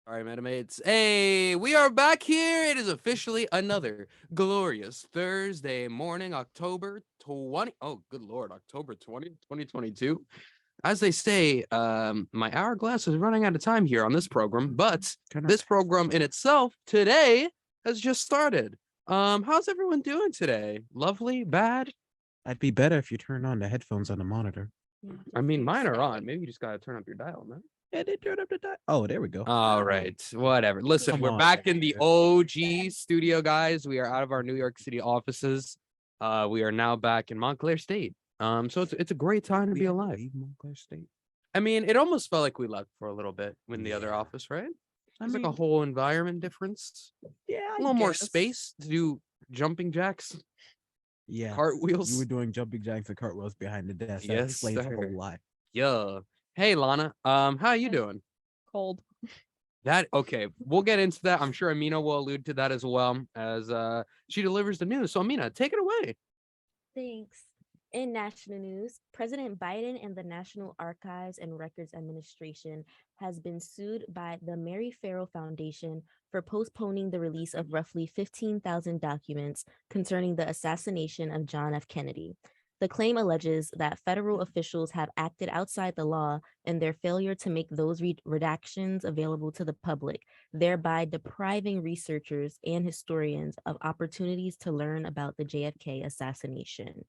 All right, Metamates. Hey, we are back here. It is officially another glorious Thursday morning, October 20. Oh, good Lord, October 20th, 2022. As they say, my hourglass is running out of time here on this program, but this program in itself today has just started. How's everyone doing today? Lovely? Bad? I'd be better if you turned on the headphones on the monitor. I mean, mine are on. Maybe you just got to turn up your dial, man. Yeah, they turned up the dial. Oh, there we go. All right, whatever. Listen, Come we're on. back in the OG studio, guys. We are out of our New York City offices. We are now back in Montclair State. So it's a great time to be alive. Montclair State. I mean, it almost felt like we left for a little bit in the other office, right? It's like a whole environment difference. Yeah, A little more space to do jumping jacks. Yeah, cartwheels. You were doing jumping jacks and cartwheels behind the desk. That Yes, explains a sir. whole lot. Yeah. Hey, Lana. How are you doing? Cold. Okay, we'll get into that. I'm sure Amina will allude to that as well as she delivers the news. So Amina, take it away. Thanks. In national news, President Biden and the National Archives and Records Administration has been sued by the Mary Farrell Foundation for postponing the release of roughly 15,000 documents concerning the assassination of John F. Kennedy. The claim alleges that federal officials have acted outside the law in their failure to make those redactions available to the public, thereby depriving researchers and historians of opportunities to learn about the JFK assassination.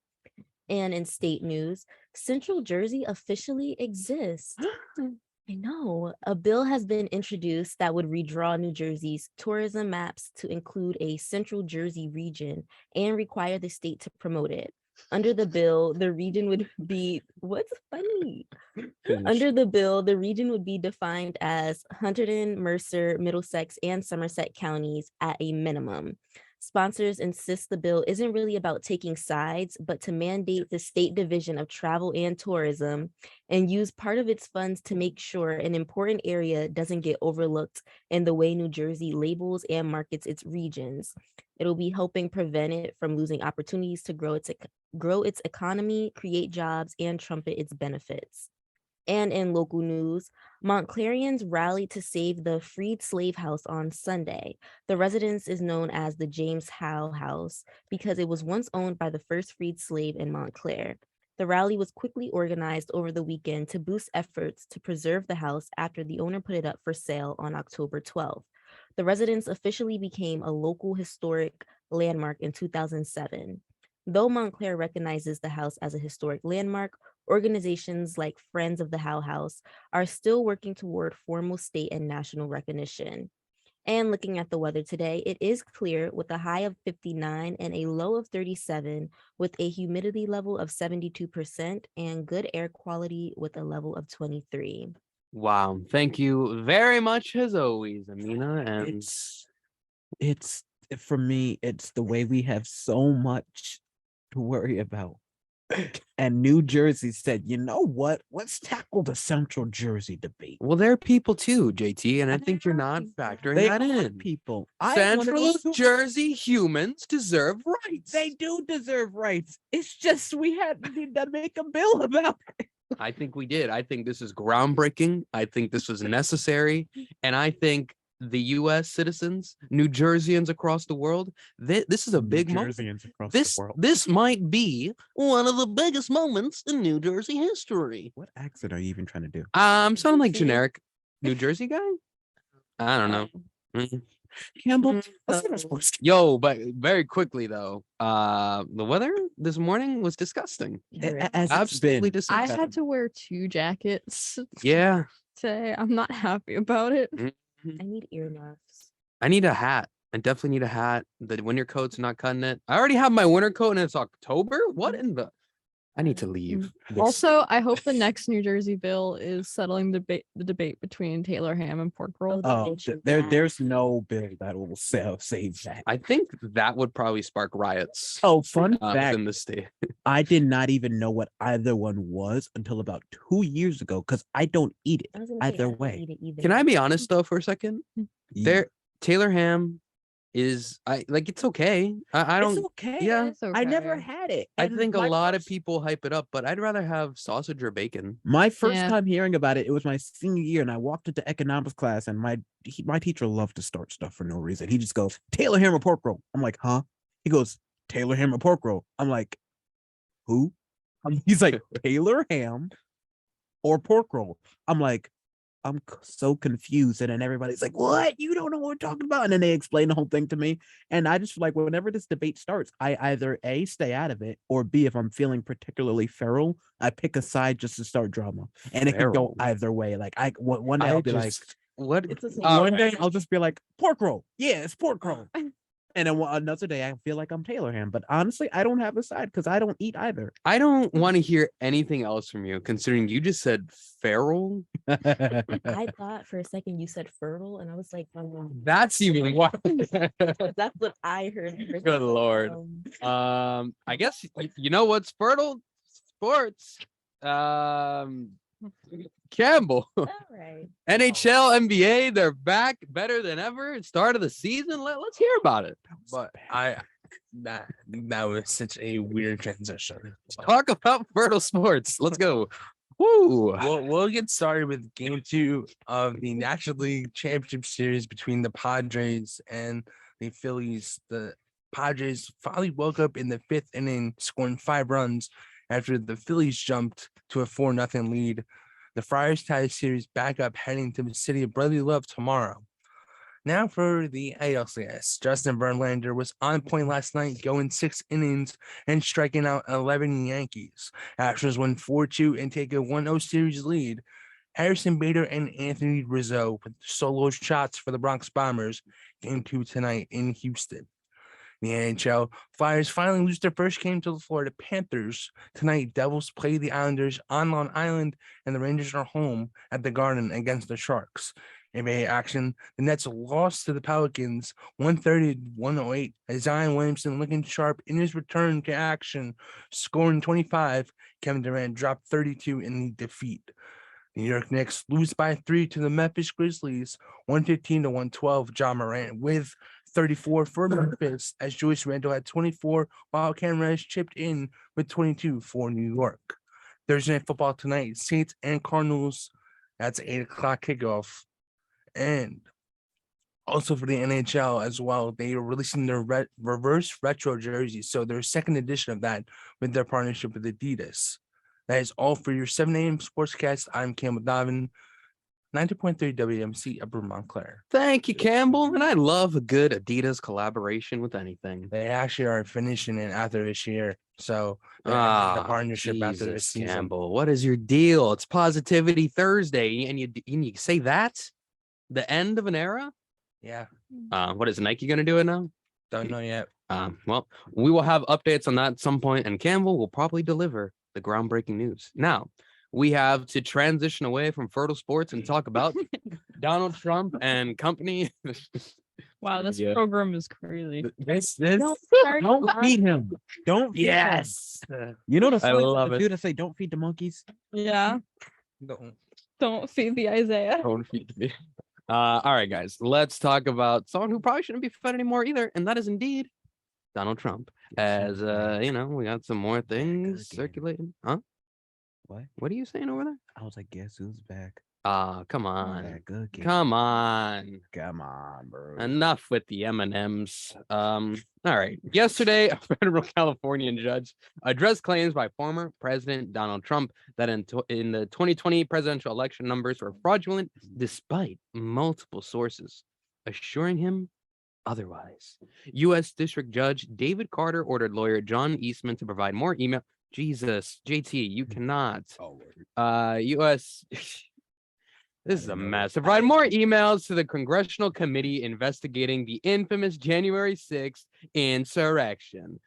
And in state news, Central Jersey officially exists. I know. A bill has been introduced that would redraw New Jersey's tourism maps to include a Central Jersey region and require the state to promote it. Under the bill, the region would be, what's funny? Under the bill, the region would be defined as Hunterdon, Mercer, Middlesex, and Somerset counties at a minimum. Sponsors insist the bill isn't really about taking sides, but to mandate the State Division of Travel and Tourism and use part of its funds to make sure an important area doesn't get overlooked in the way New Jersey labels and markets its regions. It'll be helping prevent it from losing opportunities to grow its economy, create jobs, and trumpet its benefits. And in local news, Montclairians rallied to save the freed slave house on Sunday. The residence is known as the James Howe House because it was once owned by the first freed slave in Montclair. The rally was quickly organized over the weekend to boost efforts to preserve the house after the owner put it up for sale on October 12th. The residence officially became a local historic landmark in 2007. Though Montclair recognizes the house as a historic landmark, organizations like Friends of the Howe House are still working toward formal state and national recognition. And looking at the weather today, it is clear with a high of 59 and a low of 37 with a humidity level of 72% and good air quality with a level of 23. Wow. Thank you very much as always, Amina. And It's for me, it's the way we have so much to worry about. And New Jersey said, you know what? Let's tackle the Central Jersey debate. well, there are people too, JT, and I think you're not factoring that in. People. Central Jersey humans deserve rights. They do deserve rights. It's just we had to make a bill about it. I think we did. I think this is groundbreaking. I think this was necessary. And I think the U.S. citizens, New Jerseyans across the world, this is a big moment. This might be one of the biggest moments in New Jersey history. What accent are you even trying to do? Sounding like generic New Jersey guy. I don't know. Campbell. Yo, but very quickly though, the weather this morning was disgusting. Absolutely disgusting. I had to wear 2 jackets. Yeah. Today. I'm not happy about it. I need earmuffs. I need a hat. I definitely need a hat. The winter coat's not cutting it. I already have my winter coat and it's October. What in the? I need to leave. Also, I hope the next New Jersey bill is settling the debate between Taylor ham and pork roll. There's no bill that will save that. I think that would probably spark riots. Oh, fun fact in the state. I did not even know what either one was until about 2 years ago because I don't eat it either way. Can I be honest though for a second? Taylor ham is it's okay. I It's don't. okay. Yeah, It's I never okay. had it. I And think a my lot of first- people hype it up, but I'd rather have sausage or bacon. My first Yeah. time hearing about it, it was my senior year, and I walked into economics class, and my teacher loved to start stuff for no reason. He just goes, Taylor ham or pork roll. I'm like, huh? He goes, Taylor ham or pork roll. I'm like, who? He's like, Taylor ham or pork roll. I'm like, so confused. And then everybody's like, what? You don't know what we're talking about. And then they explain the whole thing to me. And I just feel like whenever this debate starts, I either A, stay out of it, or B, if I'm feeling particularly feral, I pick a side just to start drama. And it can go Feral? either way. Like one day I'll be like, what? It's a one day I'll just be like, pork roll. Yeah, it's pork roll. And then another day I feel like I'm Taylor ham. But honestly, I don't have a side because I don't eat either. I don't want to hear anything else from you, considering you just said feral. I thought for a second you said fertile, and I was like, That's even what. that's what I heard. first. Good Lord. I guess you know what's fertile? Sports. Campbell. All right. NHL, NBA, they're back better than ever. Start of the season. Let's hear about it. But that was such a weird transition. Talk about fertile sports. Let's go. Woo. We'll get started with game 2 of the National League Championship Series between the Padres and the Phillies. The Padres finally woke up in the 5th inning, scoring 5 runs after the Phillies jumped to a 4-0 lead. The Friars tie the series back up, heading to the city of brotherly love tomorrow. Now for the ALCS. Justin Verlander was on point last night, going 6 innings and striking out 11 Yankees. Astros win 4-2 and take a 1-0 series lead. Harrison Bader and Anthony Rizzo with solo shots for the Bronx Bombers. Game 2 tonight in Houston. The NHL, Flyers finally lose their first game to the Florida Panthers. Tonight, Devils play the Islanders on Long Island, and the Rangers are home at the Garden against the Sharks. NBA action, the Nets lost to the Pelicans 130-108 as Zion Williamson looking sharp in his return to action, scoring 25. Kevin Durant dropped 32 in the defeat. The New York Knicks lose by 3 to the Memphis Grizzlies, 115-112. John Morant with 34 for Memphis, as Julius Randle had 24, while Cam Reddish chipped in with 22 for New York. Thursday Night Football tonight, Saints and Cardinals. That's 8 o'clock kickoff. And also for the NHL as well, they are releasing their reverse retro jerseys. So their second edition of that with their partnership with Adidas. That is all for your 7 a.m. Sportscast. I'm Campbell Donovan, 90.3 WMC Upper Montclair. Thank you, Campbell. And I love a good Adidas collaboration with anything. They actually are finishing it after this year. So they're ending the partnership after this Jesus, season. Campbell, what is your deal? It's Positivity Thursday, and you say that's the end of an era? Yeah, What is Nike gonna do it now? don't know yet. Well, we will have updates on that at some point, and Campbell will probably deliver the groundbreaking news. Now, we have to transition away from fertile sports and talk about Donald Trump and company. Wow, this Yeah. program is crazy. This Don't start Don't on- feed him. Don't feed him. Yes. You know the I signs love of the it. dude that say don't feed the monkeys? Yeah. Don't feed the Isaiah. Don't feed me. All right, guys, let's talk about someone who probably shouldn't be fed anymore either, and that is indeed Donald Trump. As we got some more things again. circulating. Huh? What? What are you saying over there? I was like, guess who's back? Come on. Back again. Come on. Come on, bro. Enough with the M&Ms. All right. Yesterday, a federal Californian judge addressed claims by former President Donald Trump that in the 2020 presidential election numbers were fraudulent, despite multiple sources assuring him otherwise. U.S. District Judge David Carter ordered lawyer John Eastman to provide more email. Jesus, JT, you cannot. U.S. This is a mess. To provide more emails to the congressional committee investigating the infamous January 6th insurrection.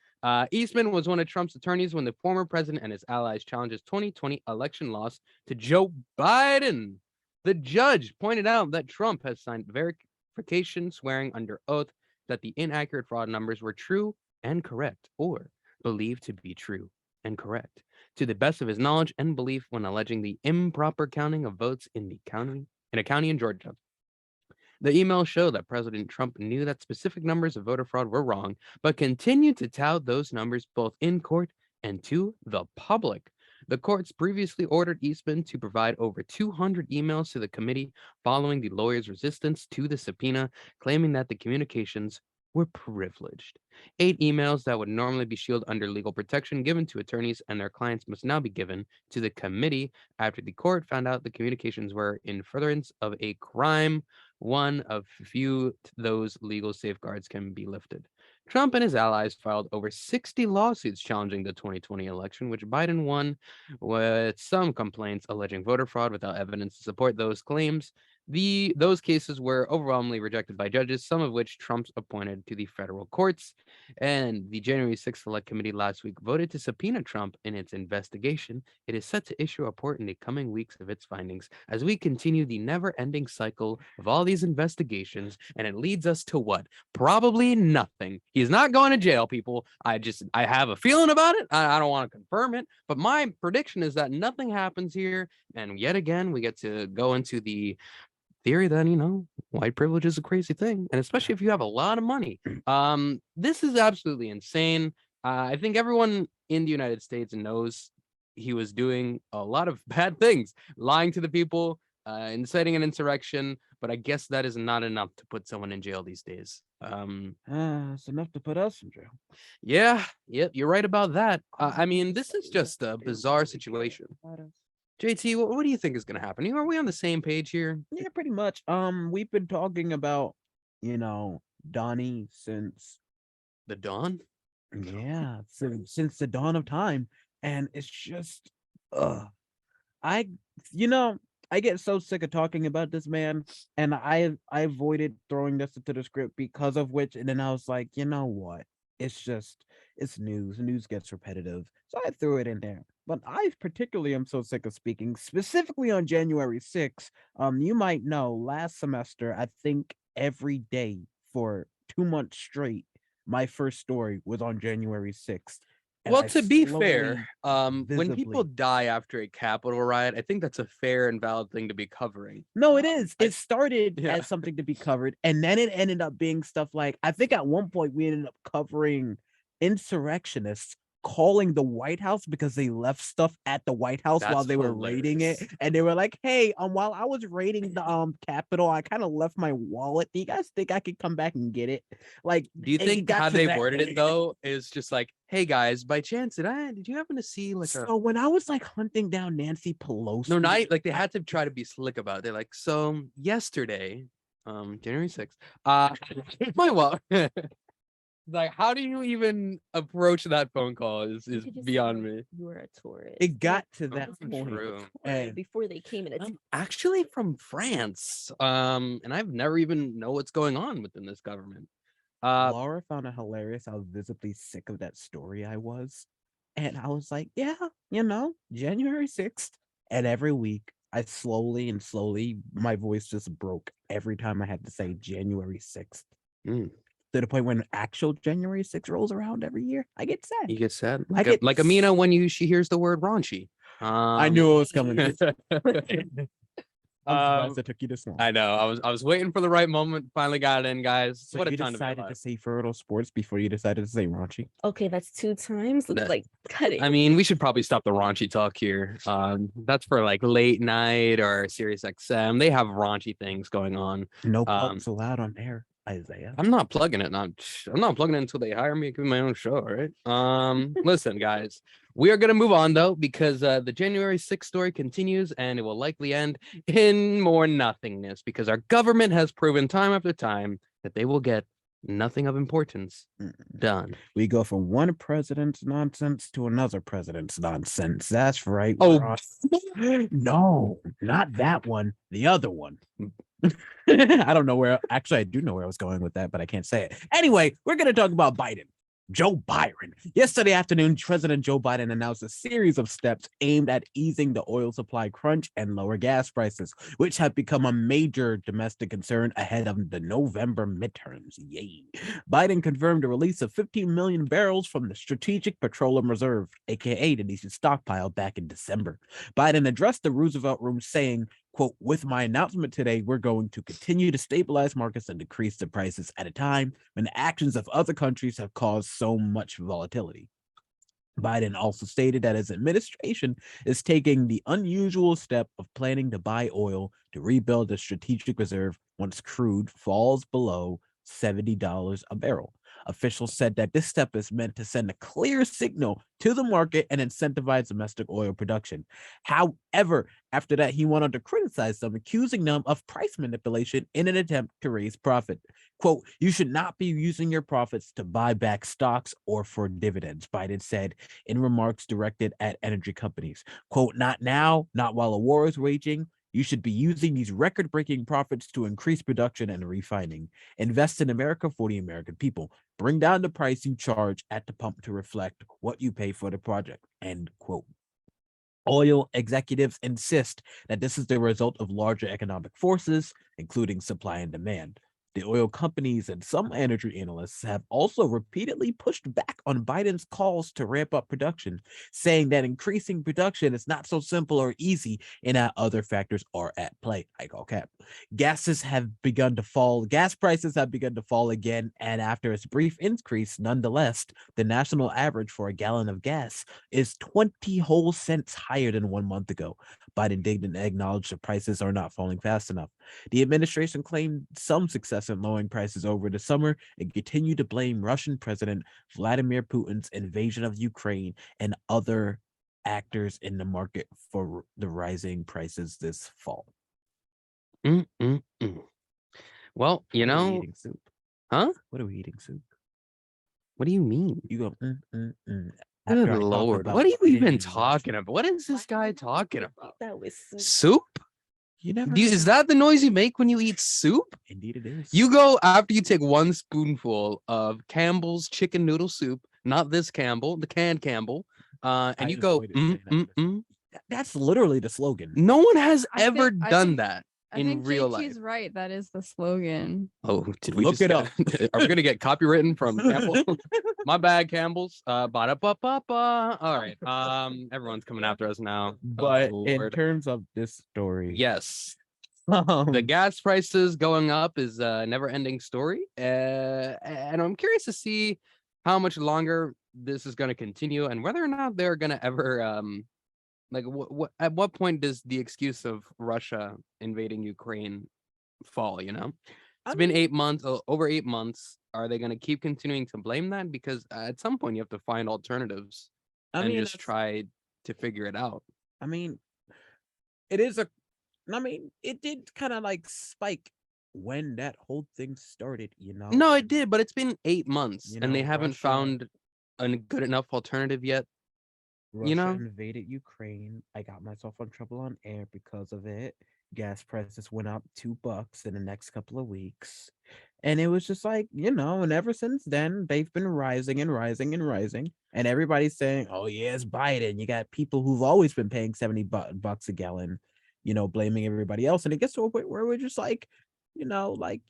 Eastman was one of Trump's attorneys when the former president and his allies challenged his 2020 election loss to Joe Biden. The judge pointed out that Trump has signed verification swearing under oath that the inaccurate fraud numbers were true and correct, or believed to be true and correct, to the best of his knowledge and belief when alleging the improper counting of votes in a county in Georgia. The emails show that President Trump knew that specific numbers of voter fraud were wrong, but continued to tout those numbers both in court and to the public. The courts previously ordered Eastman to provide over 200 emails to the committee following the lawyer's resistance to the subpoena, claiming that the communications were privileged. 8 emails that would normally be shielded under legal protection given to attorneys and their clients must now be given to the committee after the court found out the communications were in furtherance of a crime. One of few those legal safeguards can be lifted. Trump and his allies filed over 60 lawsuits challenging the 2020 election, which Biden won, with some complaints alleging voter fraud without evidence to support those claims. Those cases were overwhelmingly rejected by judges, some of which Trump appointed to the federal courts. And the January 6th Select Committee last week voted to subpoena Trump in its investigation. It is set to issue a report in the coming weeks of its findings as we continue the never-ending cycle of all these investigations. And it leads us to what? Probably nothing. He's not going to jail, people. I have a feeling about it. I don't want to confirm it, but my prediction is that nothing happens here. And yet again, we get to go into the theory that, white privilege is a crazy thing, and especially if you have a lot of money. This is absolutely insane. I think everyone in the United States knows he was doing a lot of bad things, lying to the people, inciting an insurrection, but I guess that is not enough to put someone in jail these days. It's enough to put us in jail. Yeah, yep, you're right about that. I mean, this is just a bizarre situation. JT, what do you think is going to happen? Are we on the same page here? Yeah, pretty much. We've been talking about, Donnie since the dawn. Yeah, since the dawn of time, and it's just, I get so sick of talking about this man, and I avoided throwing this into the script because of which, and then I was like, you know what? It's news. News gets repetitive, so I threw it in there. But I particularly am so sick of speaking specifically on January 6th. You might know last semester, I think every day for 2 months straight, my first story was on January 6th. Well, to be fair, when people die after a Capitol riot, I think that's a fair and valid thing to be covering. No, it is. It started as something to be covered, and then it ended up being stuff like, I think at one point we ended up covering insurrectionists calling the White House because they left stuff at the White House while they were raiding it, and they were like, "Hey, while I was raiding the Capitol, I kind of left my wallet. Do you guys think I could come back and get it?" Like, do you think how they worded it though is just like, "Hey guys, by chance did you happen to see like so when I was like hunting down Nancy Pelosi?" No, not like they had to try to be slick about it. They're like, "So yesterday, January 6th, my wallet." Like, how do you even approach that phone call is beyond me. You were a tourist. It got to that point. True. Before they came in. I'm actually from France, and I've never even know what's going on within this government. Laura found it hilarious how visibly sick of that story I was, and I was like, "Yeah, January 6th." And every week, I slowly, my voice just broke every time I had to say January 6th. To the point when actual January 6th rolls around every year, I get sad. You get sad, like Amina when she hears the word raunchy. I knew it was coming. I'm surprised it took you this long. I know. I was waiting for the right moment. Finally got it in, guys. So what you decided to say fertile sports before you decided to say raunchy? Okay, that's 2 times. Like, cut it. I mean, we should probably stop the raunchy talk here. That's for like late night or Sirius XM. They have raunchy things going on. No plugs allowed on air. Isaiah, I'm not plugging it. I'm not plugging it until they hire me to give me my own show. All right. Listen, guys, we are gonna move on though because the January 6th story continues and it will likely end in more nothingness because our government has proven time after time that they will get nothing of importance done. We go from one president's nonsense to another president's nonsense. That's right. Oh, no, not that one. The other one. I don't know where. Actually, I do know where I was going with that, but I can't say it. Anyway, we're going to talk about Biden. Joe Biden. Yesterday afternoon, President Joe Biden announced a series of steps aimed at easing the oil supply crunch and lower gas prices, which have become a major domestic concern ahead of the November midterms. Yay. Biden confirmed the release of 15 million barrels from the Strategic Petroleum Reserve, aka the nation's stockpile, back in December. Biden addressed the Roosevelt Room saying, Quote, with my announcement today, we're going to continue to stabilize markets and decrease the prices at a time when the actions of other countries have caused so much volatility. Biden also stated that his administration is taking the unusual step of planning to buy oil to rebuild the strategic reserve once crude falls below $70 a barrel. Officials said that this step is meant to send a clear signal to the market and incentivize domestic oil production. However, after that, he went on to criticize them, accusing them of price manipulation in an attempt to raise profit. Quote, you should not be using your profits to buy back stocks or for dividends, Biden said in remarks directed at energy companies. Quote, not now, not while a war is raging. You should be using these record-breaking profits to increase production and refining. Invest in America for the American people. Bring down the price you charge at the pump to reflect what you pay for the project. End quote. Oil executives insist that this is the result of larger economic forces, including supply and demand. The oil companies and some energy analysts have also repeatedly pushed back on Biden's calls to ramp up production, saying that increasing production is not so simple or easy and that other factors are at play. I call cap. Gas prices have begun to fall again, and after its brief increase, nonetheless, the national average for a gallon of gas is 20 whole cents higher than 1 month ago. Biden didn't acknowledge the prices are not falling fast enough. The administration claimed some success in lowering prices over the summer and continued to blame Russian President Vladimir Putin's invasion of Ukraine and other actors in the market for the rising prices this fall. Well, you What are we know, eating soup? huh? What are we eating soup? What do you mean? You go, Good after I talk Lord. about What are you Biden even and talking Russia. about? What is this guy talking about? That was so Soup? You never Is that the noise you make when you eat soup? Indeed it is. You go after you take one spoonful of Campbell's chicken noodle soup, not this Campbell, the canned Campbell, and I you go, avoided saying that. That's literally the slogan. No one has I ever think- I done think- that I in think real JT's life. right. That is the slogan. Oh, did we Look just it get- Are we gonna get copywritten from Campbell? My bad, Campbell's. Ba-da-ba-ba-ba. All right. Everyone's coming after us now. But Oh, in Lord. terms of this story, Yes, the um, gas prices going up is a never-ending story, and I'm curious to see how much longer this is going to continue, and whether or not they're going to ever like at what point does the excuse of Russia invading Ukraine fall? You know, it's been 8 months, over 8 months. Are they going to keep continuing to blame that? Because at some point you have to find alternatives and just that's- try to figure it out. I mean, it is a. I mean, it did kind of like spike when that whole thing started. No, it did, but it's been 8 months, You and they know, haven't Russia- found a good enough alternative yet. Russia know? invaded Ukraine. I got myself in trouble on air because of it. Gas prices went up $2 in the next couple of weeks. And it was just like, and ever since then, they've been rising and rising and rising. And everybody's saying, oh, yeah, it's Biden. You got people who've always been paying 70 bucks a gallon, blaming everybody else. And it gets to a point where we're just like,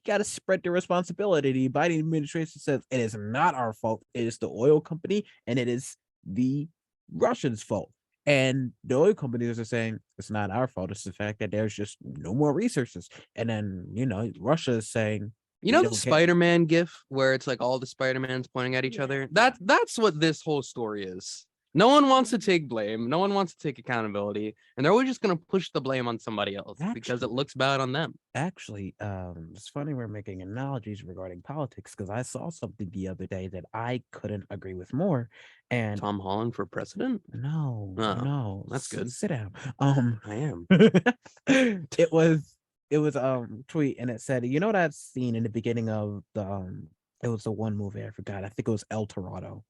got to spread the responsibility. The Biden administration says it is not our fault. It is the oil company and it is the Russians' fault. And the oil companies are saying it's not our fault. It's the fact that there's just no more resources. And then, Russia is saying, You We know the don't care. Spider-Man gif where it's like all the Spider-Mans pointing at each Yeah. other? That's what this whole story is. No one wants to take blame. No one wants to take accountability, and they're always just gonna push the blame on somebody else because it Actually- looks bad on them. actually, it's funny we're making analogies regarding politics because I saw something the other day that I couldn't agree with more. And Tom Holland for president? no, Oh, no, that's good. Sit down. I am. it was tweet and it said, that scene in the beginning of the it was the one movie I forgot. I think it was El Dorado.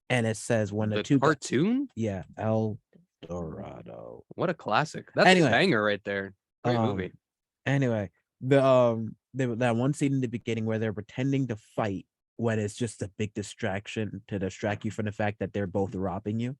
And it says when the The two cartoon? yeah, El Dorado. What a classic. That's Anyway, a banger right there. Great um, movie. Anyway, that one scene in the beginning where they're pretending to fight when it's just a big distraction to distract you from the fact that they're both robbing you.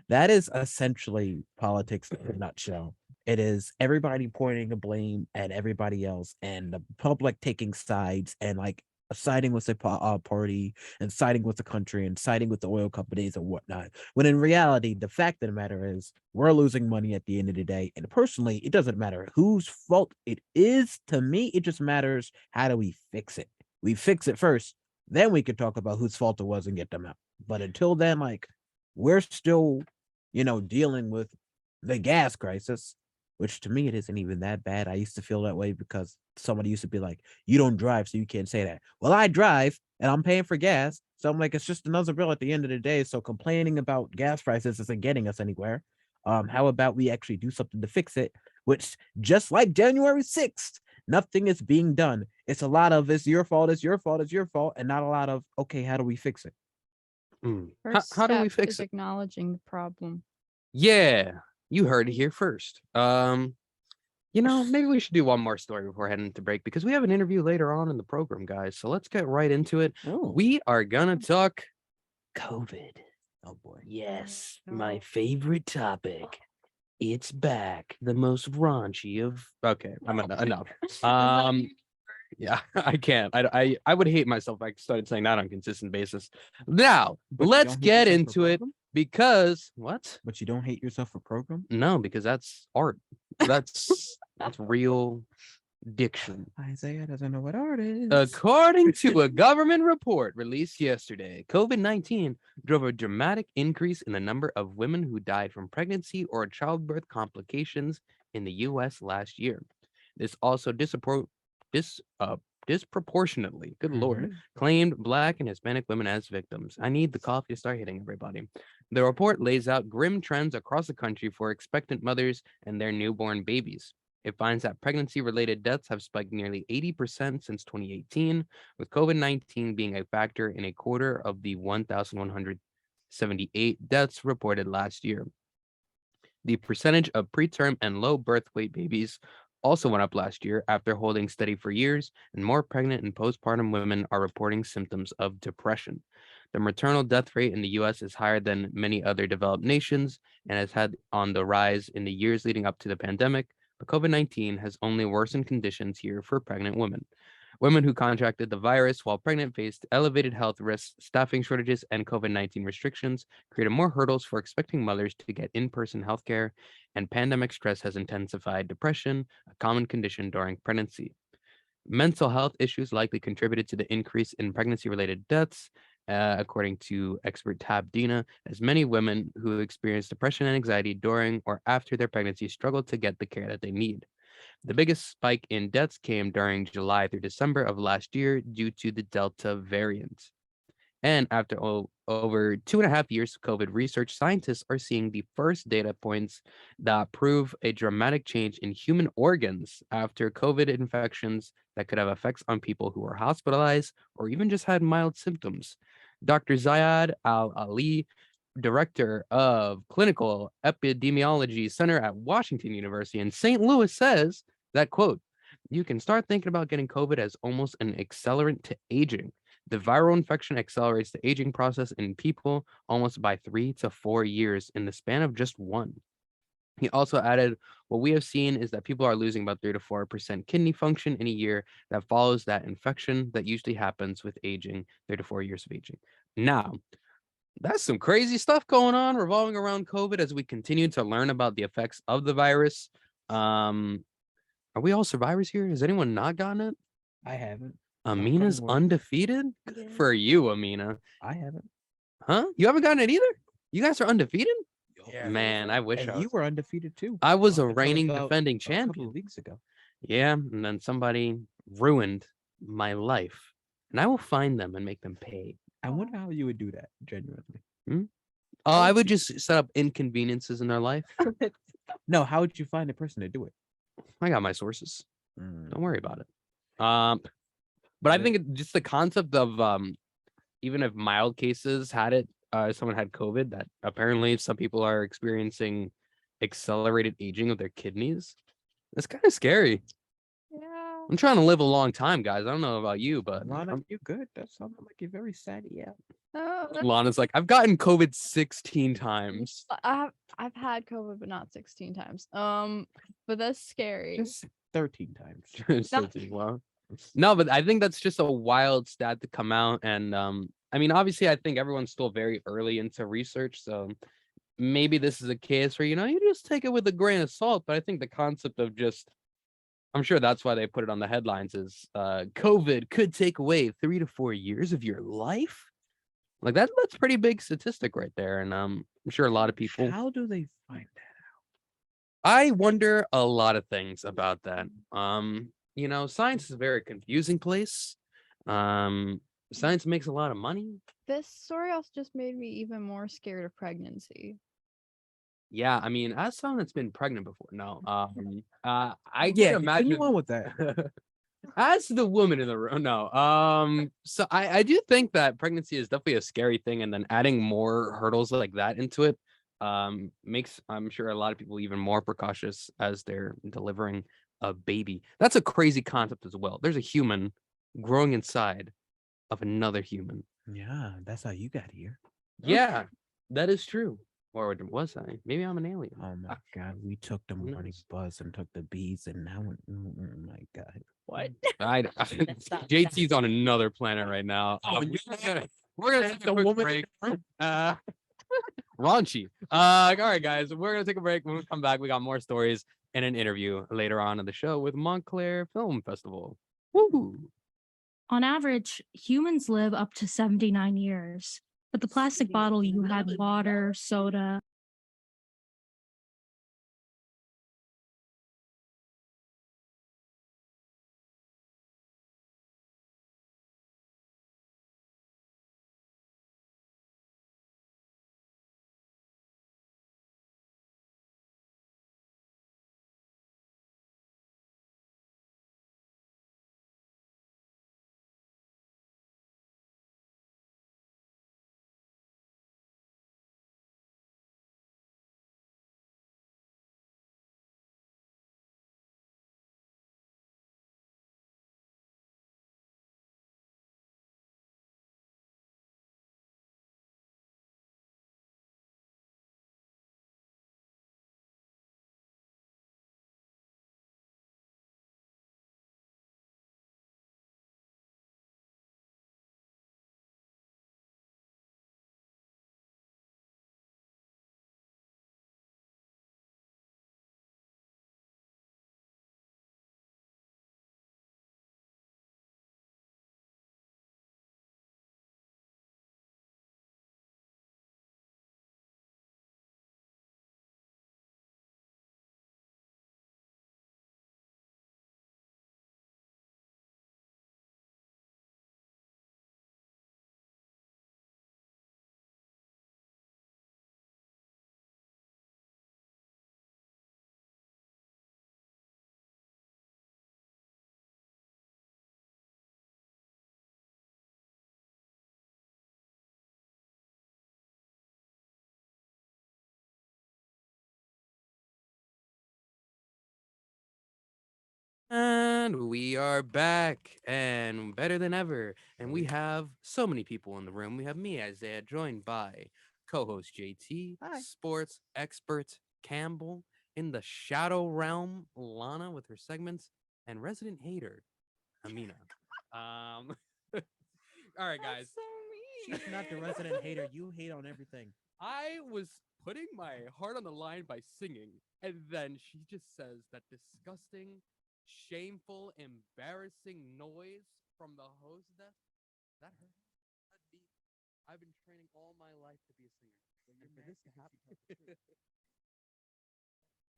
That is essentially politics in a nutshell. It is everybody pointing the blame at everybody else and the public taking sides and like siding with the party and siding with the country and siding with the oil companies and whatnot. When in reality, the fact of the matter is we're losing money at the end of the day. And personally, it doesn't matter whose fault it is. To me, it just matters how do we fix it. We fix it first, then we can talk about whose fault it was and get them out. But until then, like, we're still, dealing with the gas crisis, which to me it isn't even that bad. I used to feel that way because somebody used to be like, "You don't drive, so you can't say that." Well, I drive and I'm paying for gas, so I'm like, it's just another bill at the end of the day. So complaining about gas prices isn't getting us anywhere. How about we actually do something to fix it? Which, just like January 6th, nothing is being done. It's a lot of it's your fault, it's your fault, it's your fault, and not a lot of okay, how do we fix it? First How do we step fix is it? acknowledging the problem. Yeah, you heard it here first. Maybe we should do one more story before heading to break because we have an interview later on in the program, guys. So let's get right into it. Oh, We are gonna talk COVID. oh boy. Yes, my favorite topic. It's back. The most raunchy of. Okay, I'm enough. Yeah, I can't. I would hate myself if I started saying that on a consistent basis. Now, But you let's don't hate get yourself for into it program? because what? But you don't hate yourself for program? No, because that's art. That's real diction. Isaiah doesn't know what art is. According to a government report released yesterday, COVID-19 drove a dramatic increase in the number of women who died from pregnancy or childbirth complications in the U.S. last year. This also disproportionately, good Lord, claimed Black and Hispanic women as victims. I need the coffee to start hitting everybody. The report lays out grim trends across the country for expectant mothers and their newborn babies. It finds that pregnancy-related deaths have spiked nearly 80% since 2018, with COVID-19 being a factor in a quarter of the 1,178 deaths reported last year. The percentage of preterm and low birth weight babies also went up last year after holding steady for years, and more pregnant and postpartum women are reporting symptoms of depression. The maternal death rate in the U.S. is higher than many other developed nations and has had on the rise in the years leading up to the pandemic, but COVID-19 has only worsened conditions here for pregnant women. Women who contracted the virus while pregnant faced elevated health risks, staffing shortages, and COVID-19 restrictions created more hurdles for expecting mothers to get in-person healthcare, and pandemic stress has intensified depression, a common condition during pregnancy. Mental health issues likely contributed to the increase in pregnancy-related deaths, according to expert Tab Dina, as many women who experience depression and anxiety during or after their pregnancy struggle to get the care that they need. The biggest spike in deaths came during July through December of last year due to the Delta variant. And after over 2.5 years of COVID research, scientists are seeing the first data points that prove a dramatic change in human organs after COVID infections that could have effects on people who are hospitalized or even just had mild symptoms. Dr. Zayed Al-Ali, director of Clinical Epidemiology Center at Washington University in St. Louis, says that, quote, "You can start thinking about getting COVID as almost an accelerant to aging. The viral infection accelerates the aging process in people almost by 3 to 4 years in the span of just one." He also added, "What we have seen is that people are losing about 3 to 4% kidney function in a year that follows that infection that usually happens with aging, 3 to 4 years of aging." Now, that's some crazy stuff going on revolving around COVID as we continue to learn about the effects of the virus. Are we all survivors here? Has anyone not gotten it? I haven't. Amina's wood. undefeated? Good for you, Amina. I haven't. Huh? You haven't gotten it either? You guys are undefeated? Yeah. Man, I wish And I you was. were undefeated too. I was a until reigning about defending a couple champion. of weeks ago. Yeah, and then somebody ruined my life. And I will find them and make them pay. I wonder how you would do that genuinely. I would just set up inconveniences in their life. No, how would you find a person to do it? I got my sources. Mm. Don't worry about it. But I think just the concept of even if mild cases had it, someone had COVID, that apparently some people are experiencing accelerated aging of their kidneys. That's kind of scary. Yeah. I'm trying to live a long time, guys. I don't know about you, but Lana, you good? That sounded like you're very sad. Yeah. Lana's like, I've gotten COVID 16 times. I've had COVID, but not 16 times. But that's scary. Just 13 times. So, wow. No, but I think that's just a wild stat to come out. And I mean, obviously, I think everyone's still very early into research. So maybe this is a case where, you just take it with a grain of salt. But I think the concept of I'm sure that's why they put it on the headlines is COVID could take away 3 to 4 years of your life. Like that's pretty big statistic right there. And I'm sure a lot of people. How do they find that? I wonder a lot of things about that. Science is a very confusing place. Science makes a lot of money. This story also just made me even more scared of pregnancy. Yeah, I mean, as someone that's been pregnant before, no. I Yeah, can imagine. continue on with that. As the woman in the room, no. So I do think that pregnancy is definitely a scary thing, and then adding more hurdles like that into it makes, I'm sure, a lot of people even more precautious as they're delivering a baby. That's a crazy concept as well. There's a human growing inside of another human. Yeah, that's how you got here. Yeah, that is true. Or was I? Maybe I'm an alien. Oh my God, we took the Who morning knows? bus and took the bees, and now, oh my God, what? JT's on another planet right now. We're gonna take a quick break. Raunchy. All right, guys, we're gonna take a break. When we come back, we got more stories and an interview later on in the show with Montclair Film Festival. Woo! On average, humans live up to 79 years. But the plastic bottle you had water, soda. And we are back and better than ever. And we have so many people in the room. We have me, Isaiah, joined by co-host JT, Hi. sports expert Campbell, in the shadow realm, Lana with her segments, and resident hater, Amina. All right, guys. She's not the resident hater. You hate on everything. I was putting my heart on the line by singing, and then she just says that disgusting, shameful, embarrassing noise from the host desk. That hurt. That deep. I've been training all my life to be a singer. And for this to happen.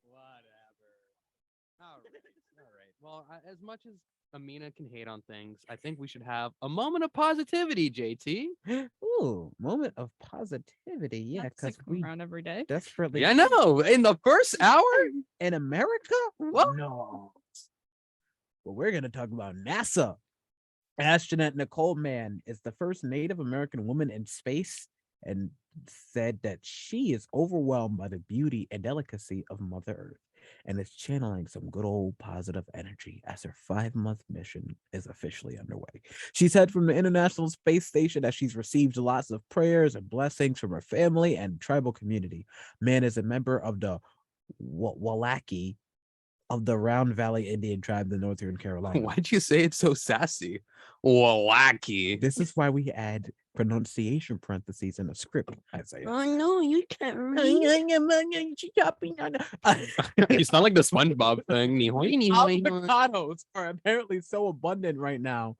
Whatever. All right. Well, as much as Amina can hate on things, I think we should have a moment of positivity, JT. Ooh, moment of positivity. Yeah, Not because sick we around every day. desperately Yeah, I know. In the first hour? in America. What? No. Well, we're gonna talk about NASA. Astronaut Nicole Mann is the first Native American woman in space and said that she is overwhelmed by the beauty and delicacy of Mother Earth and is channeling some good old positive energy as her 5-month mission is officially underway. She said from the International Space Station that she's received lots of prayers and blessings from her family and tribal community. Mann is a member of the Walaki of the Round Valley Indian tribe in Northern Carolina. Why'd you say it so sassy? Wacky. This is why we add pronunciation parentheses in a script, Isaiah. Oh no, you can't You You sound like the SpongeBob thing. Avocados are apparently so abundant right now.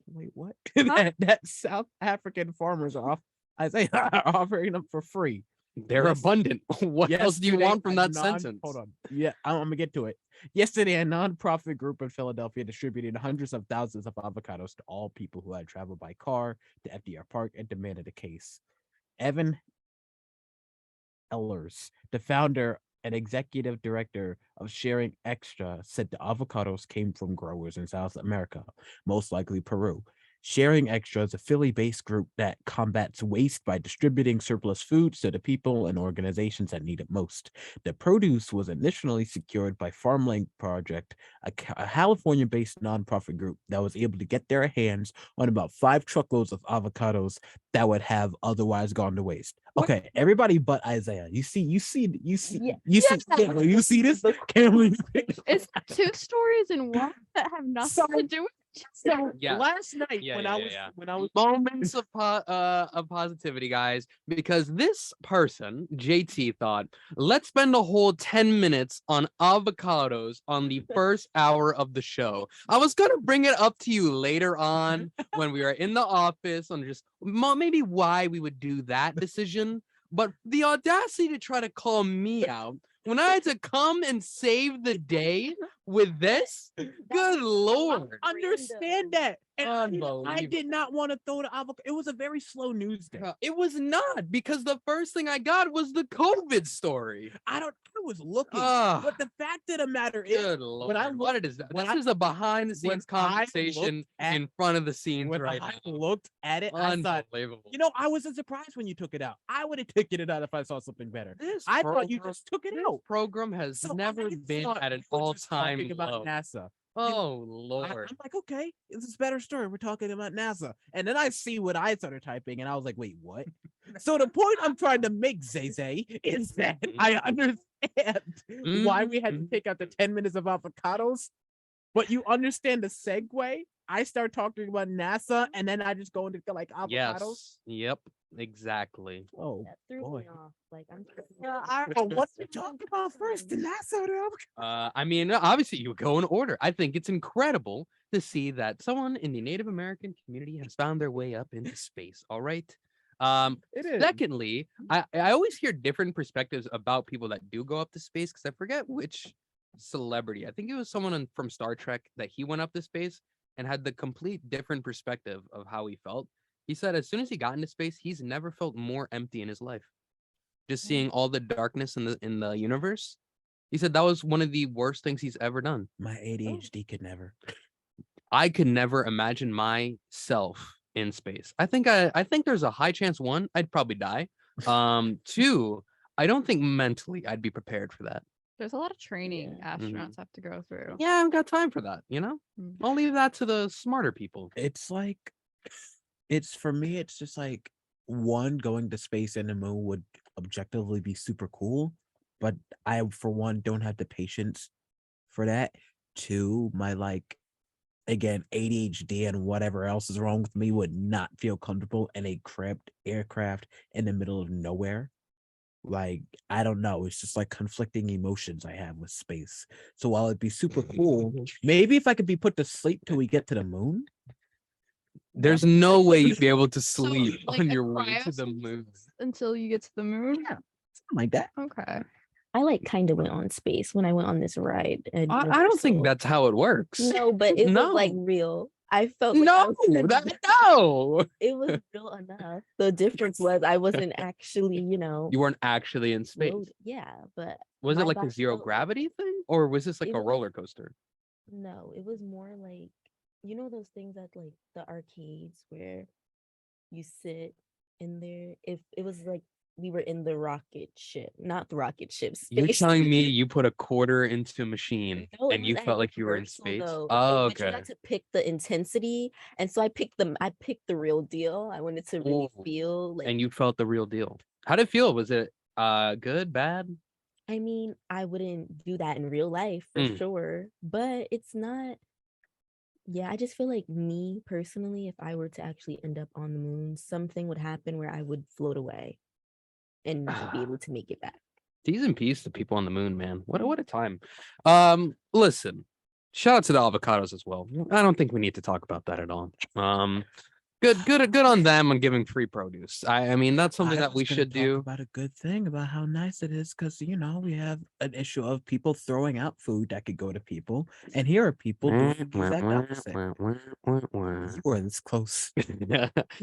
Wait, what? that South African farmers are offering them for free. They're Yes. abundant. What else do you Yesterday, want from a that non- sentence? Hold on. Yeah, I'm gonna get to it. Yesterday, a nonprofit group in Philadelphia distributed hundreds of thousands of avocados to all people who had traveled by car to FDR Park and demanded a case. Evan Ellers, the founder and executive director of Sharing Extra, said the avocados came from growers in South America, most likely Peru. Sharing Extra is a Philly-based group that combats waste by distributing surplus foods to the people and organizations that need it most. The produce was initially secured by Farmland Project, a California-based nonprofit group that was able to get their hands on about 5 truckloads of avocados that would have otherwise gone to waste. Okay, everybody but Isaiah. You see this? Campbell, It's 2 stories in one that have nothing to do with so Yeah. last night Yeah, when yeah, I yeah, was yeah. when I was Moments of positivity, guys, because this person, JT, thought, let's spend a whole 10 minutes on avocados on the first hour of the show. I was gonna bring it up to you later on when we were in the office on just maybe why we would do that decision, but the audacity to try to call me out when I had to come and save the day with this, good lord. understand that. And I Unbelievable. did not want to throw the avocado. It was a very slow news day. It was not, because the first thing I got was the COVID story. I was looking, Ah, but the fact of the matter is, good lord. I What looked- it is that? when This I- is a behind the when scenes I conversation looked at- in front of the scenes when right I now. looked at it, I thought, Unbelievable. I wasn't surprised when you took it out. I would have taken it out if I saw something better. This I thought you program- just took it this out. program has So never I been thought at an we were just all-time talking about low. NASA. Oh I- lord. I'm like, okay, this is a better story. We're talking about NASA. And then I see what I started typing, and I was like, wait, what? So the point I'm trying to make, Zay, is that I understand why we had to Mhm. take out the 10 minutes of avocados, but you understand the segue. I start talking about NASA, and then I just go into like avocados. Yes. Yep. Exactly. Oh, That threw boy. me off. Like I'm I don't know what to talk about first, the NASA or the avocado. I mean, obviously you go in order. I think it's incredible to see that someone in the Native American community has found their way up into space. All right. It is. Secondly, I always hear different perspectives about people that do go up to space, because I forget which celebrity. I think it was someone from Star Trek that he went up to space and had the complete different perspective of how he felt. He said as soon as he got into space, he's never felt more empty in his life. Just seeing all the darkness in the universe. He said that was one of the worst things he's ever done. My ADHD could never. I could never imagine myself in space. I think there's a high chance, 1, I'd probably die. 2, I don't think mentally I'd be prepared for that. There's a lot of training Yeah. astronauts have to go through. Yeah, I haven't got time for that, you know? Mm. I'll leave that to the smarter people. It's like, for me, it's just like, 1, going to space and the moon would objectively be super cool, but I, for one, don't have the patience for that. 2, my again, ADHD and whatever else is wrong with me would not feel comfortable in a cramped aircraft in the middle of nowhere. Like, I don't know. It's just like conflicting emotions I have with space. So while it'd be super cool, maybe if I could be put to sleep till we get to the moon. There's no way you'd be able to So, sleep like, on a your way to the cryo moon. until you get to the moon. Yeah, something like that. Okay. I like kind of went on space when I went on this ride. at I don't think Universal. that's how it works. No, but it was like No. real. I felt like I No, was no. it was real enough. The difference was I wasn't actually, You weren't actually in space. Yeah, but Was my it like a body zero felt like- gravity thing, or was this like It a was- roller coaster? no, it was more like those things at like the arcades where you sit in there. If it was like we were in the rocket ship, not the rocket ship. You're space. telling me you put a quarter into a machine No, it and you was at felt like you were in Universal, space? though, Oh, but you okay. got to pick the intensity, and so I picked the real deal. I wanted to really Ooh, feel like And you felt the real deal. How did it feel? Was it good, bad? I mean, I wouldn't do that in real life for Mm. sure, but it's not. Yeah, I just feel like me personally, if I were to actually end up on the moon, something would happen where I would float away and not be able to make it back. T's and P's to people on the moon, man. What a time. Listen, shout out to the avocados as well. I don't think we need to talk about that at all. Good on them on giving free produce. I mean that's something I that was we gonna should talk do. about a good thing about how nice it is because we have an issue of people throwing out food that could go to people, and here are people doing the exact opposite. You were this close.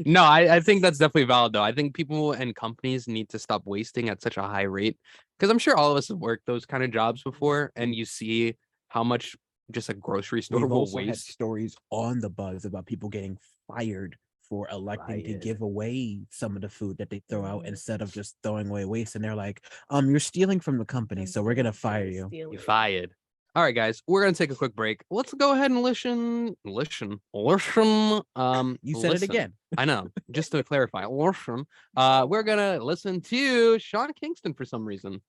No, I think that's definitely valid though. I think people and companies need to stop wasting at such a high rate because I'm sure all of us have worked those kind of jobs before, and you see how much just a grocery store We've will also had waste. stories on the buzz about people getting fired for electing to Fired. give away some of the food that they throw out Mhm. instead of just throwing away waste. And they're like, you're stealing from the company, so we're gonna fire you. You fired. All right, guys, we're gonna take a quick break. Let's go ahead and listen. You said it listen. again. I know. Just to clarify, listen. We're gonna listen to Sean Kingston for some reason.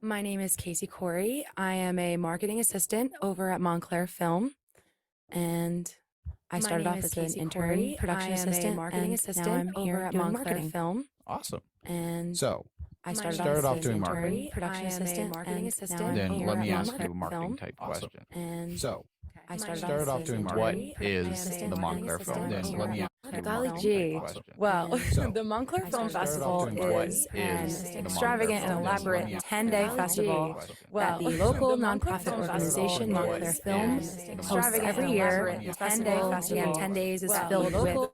My name is Casey Corey. I am a marketing assistant over at Montclair Film, and I started off as an intern production assistant, now I'm here doing marketing. Film, Awesome. and So I started started off off doing as marketing. intern production assistant, marketing and assistant, now I'm then here let at me ask you a Montclair marketing Film, type Awesome. question. and So I started off doing marketing. What is the Montclair Film? Then let me ask you a Golly marketing gee. type question. Well, So, the Montclair Film started off Festival doing marketing. is What an is the extravagant Montclair and Film? Then let elaborate me ask 10-day you a festival question. that the local nonprofit organization Montclair Film hosts every year. The 10-day festival, 10 days is filled with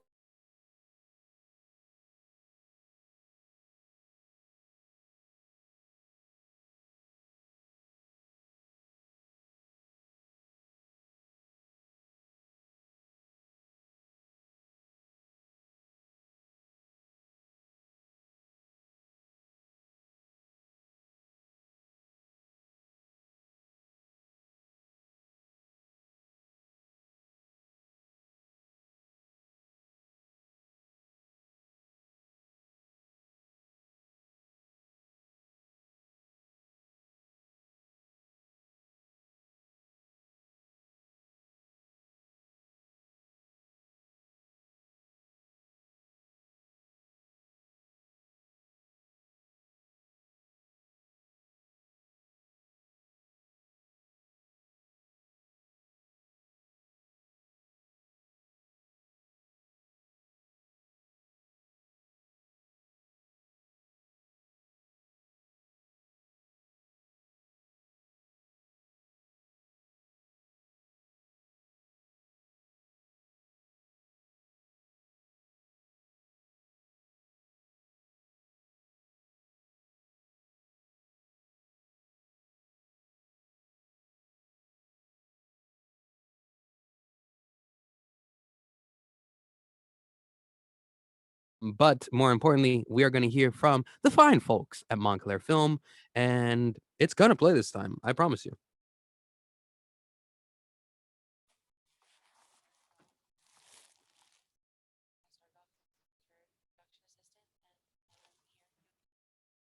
But more importantly, we are going to hear from the fine folks at Montclair Film, and it's going to play this time. I promise you.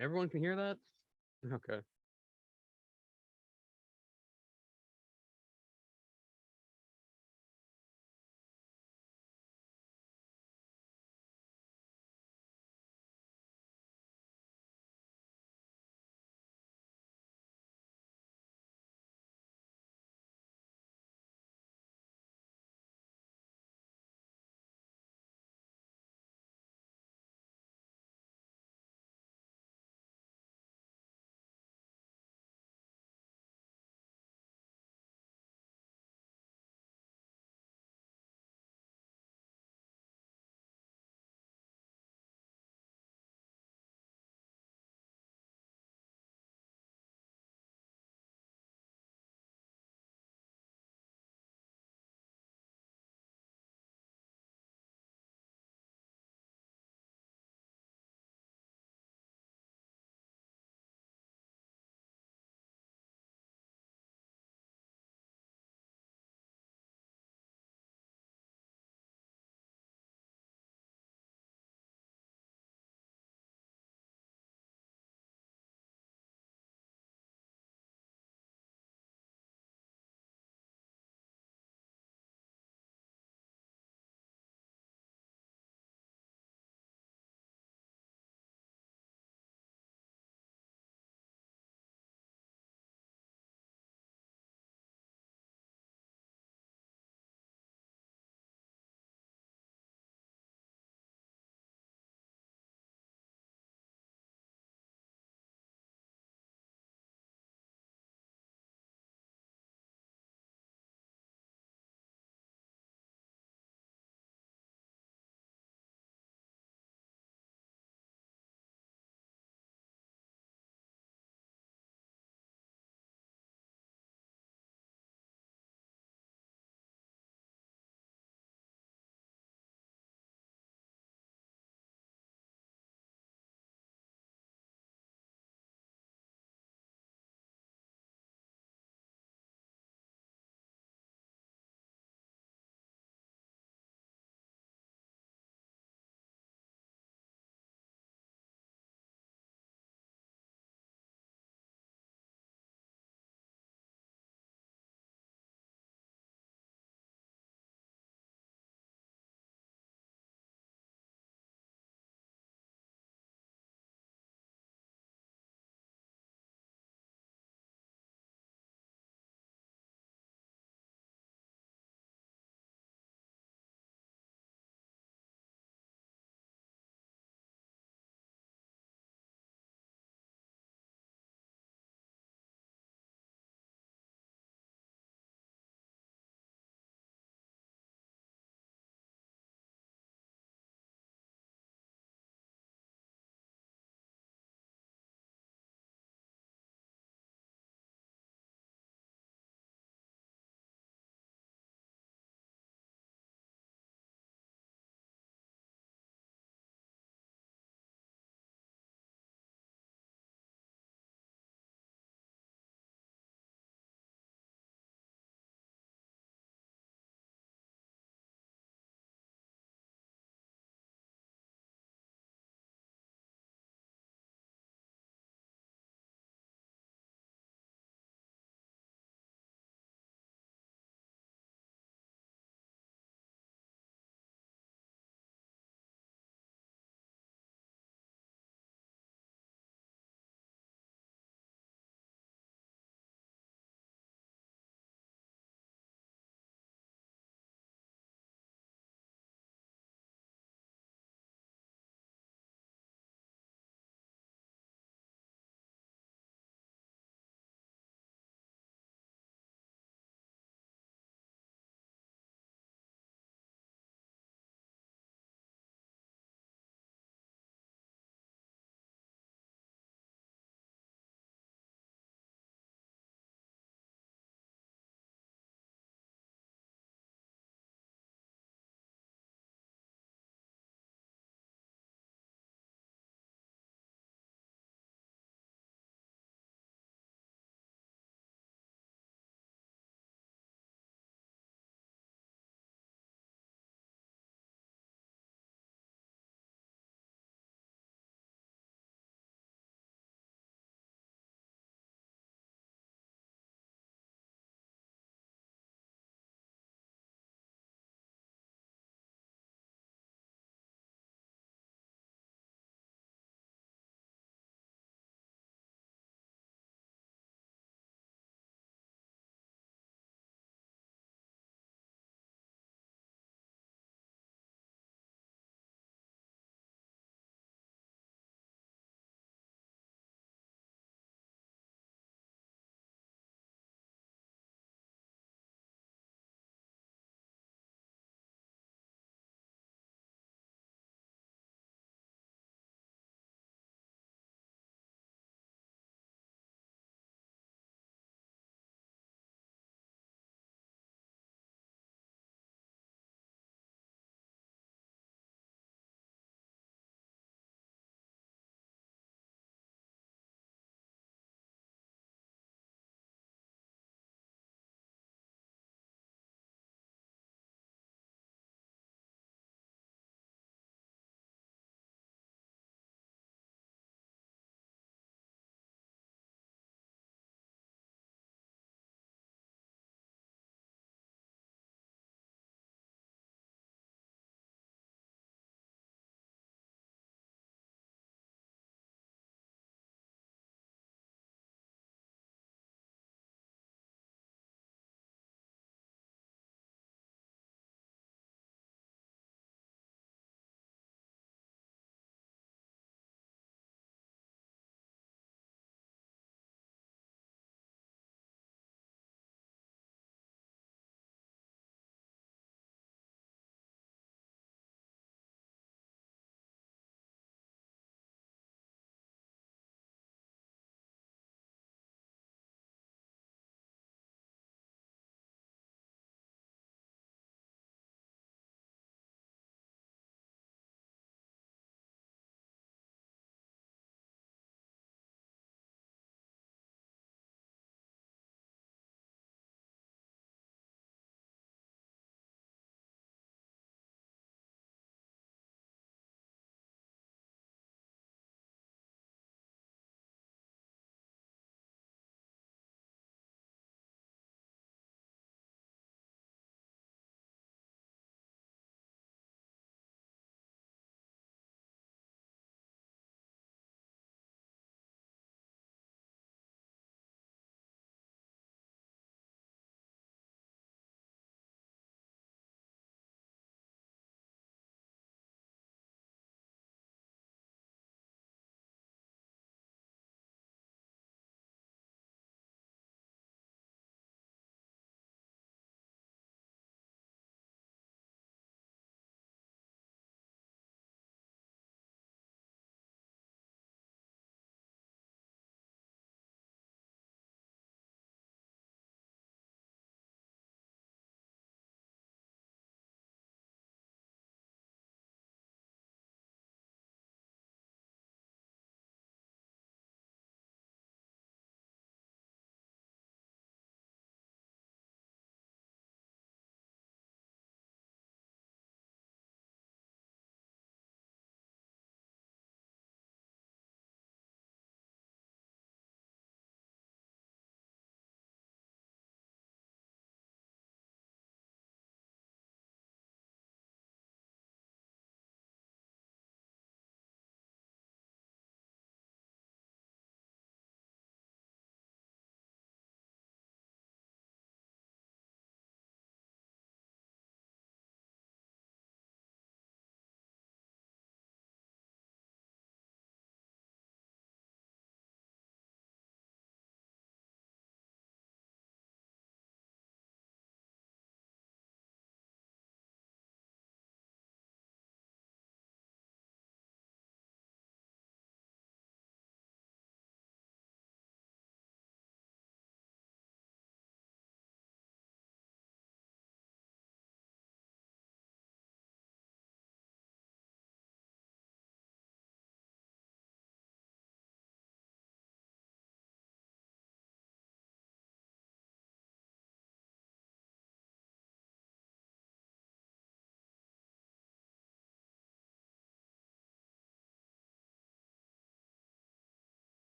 Everyone can hear that? Okay.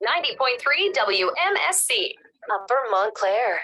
90.3 WMSC, Upper Montclair.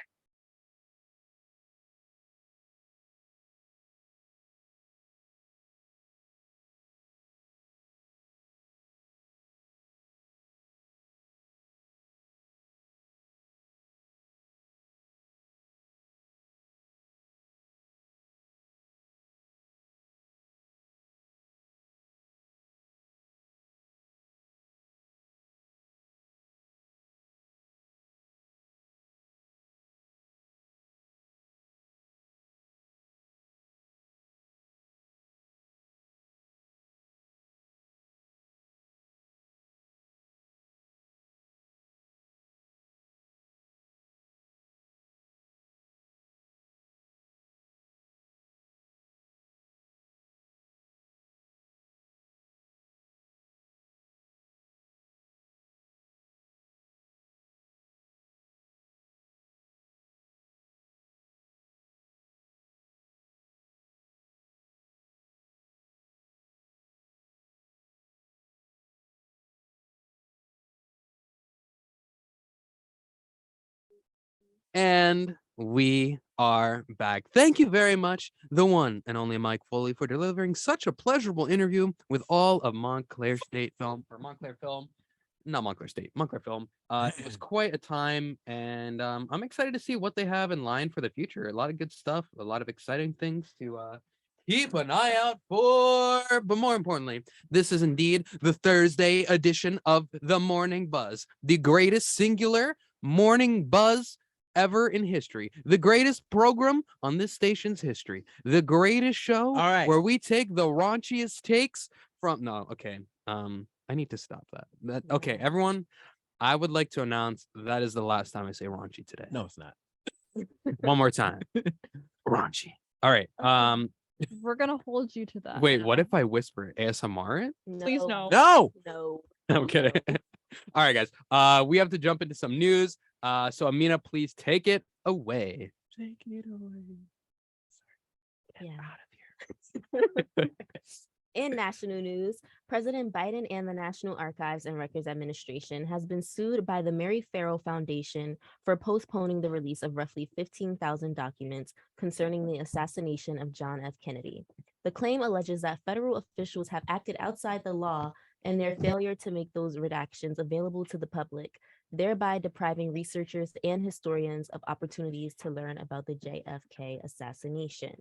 And we are back. Thank you very much, the one and only Mike Foley, for delivering such a pleasurable interview with all of Montclair State Film, or Montclair Film, not Montclair State, Montclair Film. It was quite a time, and I'm excited to see what they have in line for the future. A lot of good stuff, a lot of exciting things to keep an eye out for. But more importantly, this is indeed the Thursday edition of The Morning Buzz, the greatest singular morning buzz ever in history, the greatest program on this station's history, the greatest show All right. where we take the raunchiest takes from I need to stop that. Okay, everyone, I would like to announce that is the last time I say raunchy today. No, it's not. One more time. Raunchy. All right. We're gonna hold you to that. Wait, what if I whisper ASMR it? Please no. No. No. I'm kidding. All right, guys. We have to jump into some news. So Amina, please take it away. Take it away. Yeah. Out of here. In national news, President Biden and the National Archives and Records Administration has been sued by the Mary Farrell Foundation for postponing the release of roughly 15,000 documents concerning the assassination of John F. Kennedy. The claim alleges that federal officials have acted outside the law in their failure to make those redactions available to the public, thereby depriving researchers and historians of opportunities to learn about the JFK assassination.